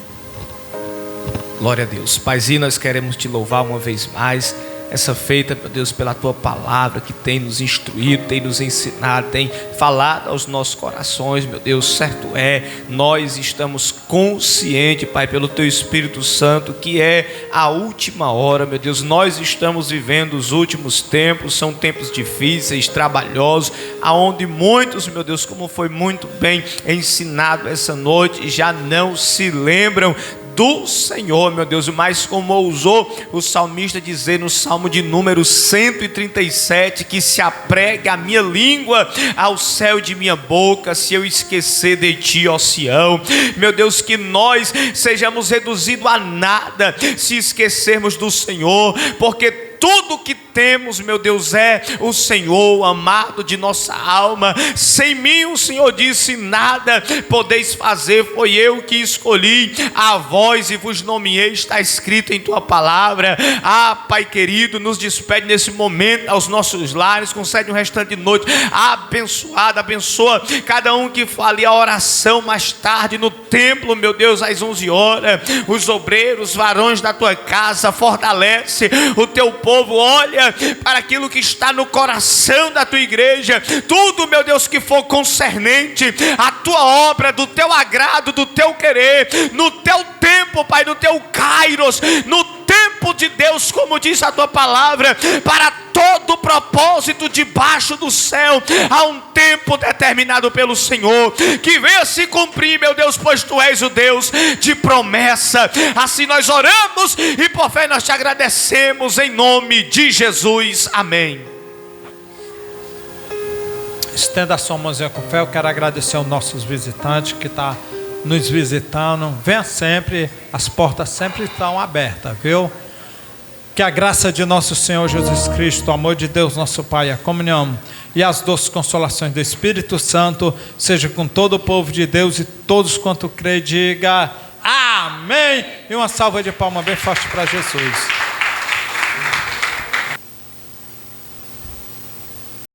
Glória a Deus. Paizinho, nós queremos te louvar uma vez mais. Essa feita, meu Deus, pela tua palavra que tem nos instruído, tem nos ensinado, tem falado aos nossos corações, meu Deus. Certo é, nós estamos conscientes, Pai, pelo teu Espírito Santo, que é a última hora, meu Deus. Nós estamos vivendo os últimos tempos, são tempos difíceis, trabalhosos, aonde muitos, meu Deus, como foi muito bem ensinado essa noite, já não se lembram do Senhor, meu Deus. Mas como ousou o salmista dizer no Salmo de número 137, que se aprega a minha língua ao céu de minha boca, se eu esquecer de ti, ó Sião. Meu Deus, que nós sejamos reduzidos a nada se esquecermos do Senhor, porque tudo que temos, meu Deus, é o Senhor, amado de nossa alma. Sem mim, o Senhor disse, nada podeis fazer. Foi eu que escolhi a vós e vos nomeei, está escrito em tua palavra. Pai querido, nos despede nesse momento aos nossos lares, concede um restante de noite abençoada. Abençoa cada um que fale a oração mais tarde no templo, meu Deus, às 11 horas. Os obreiros, varões da tua casa, fortalece o teu povo. Olha para aquilo que está no coração da tua igreja, tudo, meu Deus, que for concernente à tua obra, do teu agrado, do teu querer, no teu tempo, Pai, no teu kairos, no tempo de Deus, como diz a tua palavra, para todo propósito debaixo do céu há um tempo determinado pelo Senhor, que venha se cumprir, meu Deus, pois tu és o Deus de promessa. Assim nós oramos e por fé nós te agradecemos em nome de Jesus, amém. Estenda a sua mãozinha com fé. Eu quero agradecer aos nossos visitantes que estão nos visitando. Venha sempre, as portas sempre estão abertas, viu? Que a graça de nosso Senhor Jesus Cristo, o amor de Deus nosso Pai, a comunhão e as doces consolações do Espírito Santo seja com todo o povo de Deus e todos quanto crê, diga amém. E uma salva de palmas bem forte para Jesus.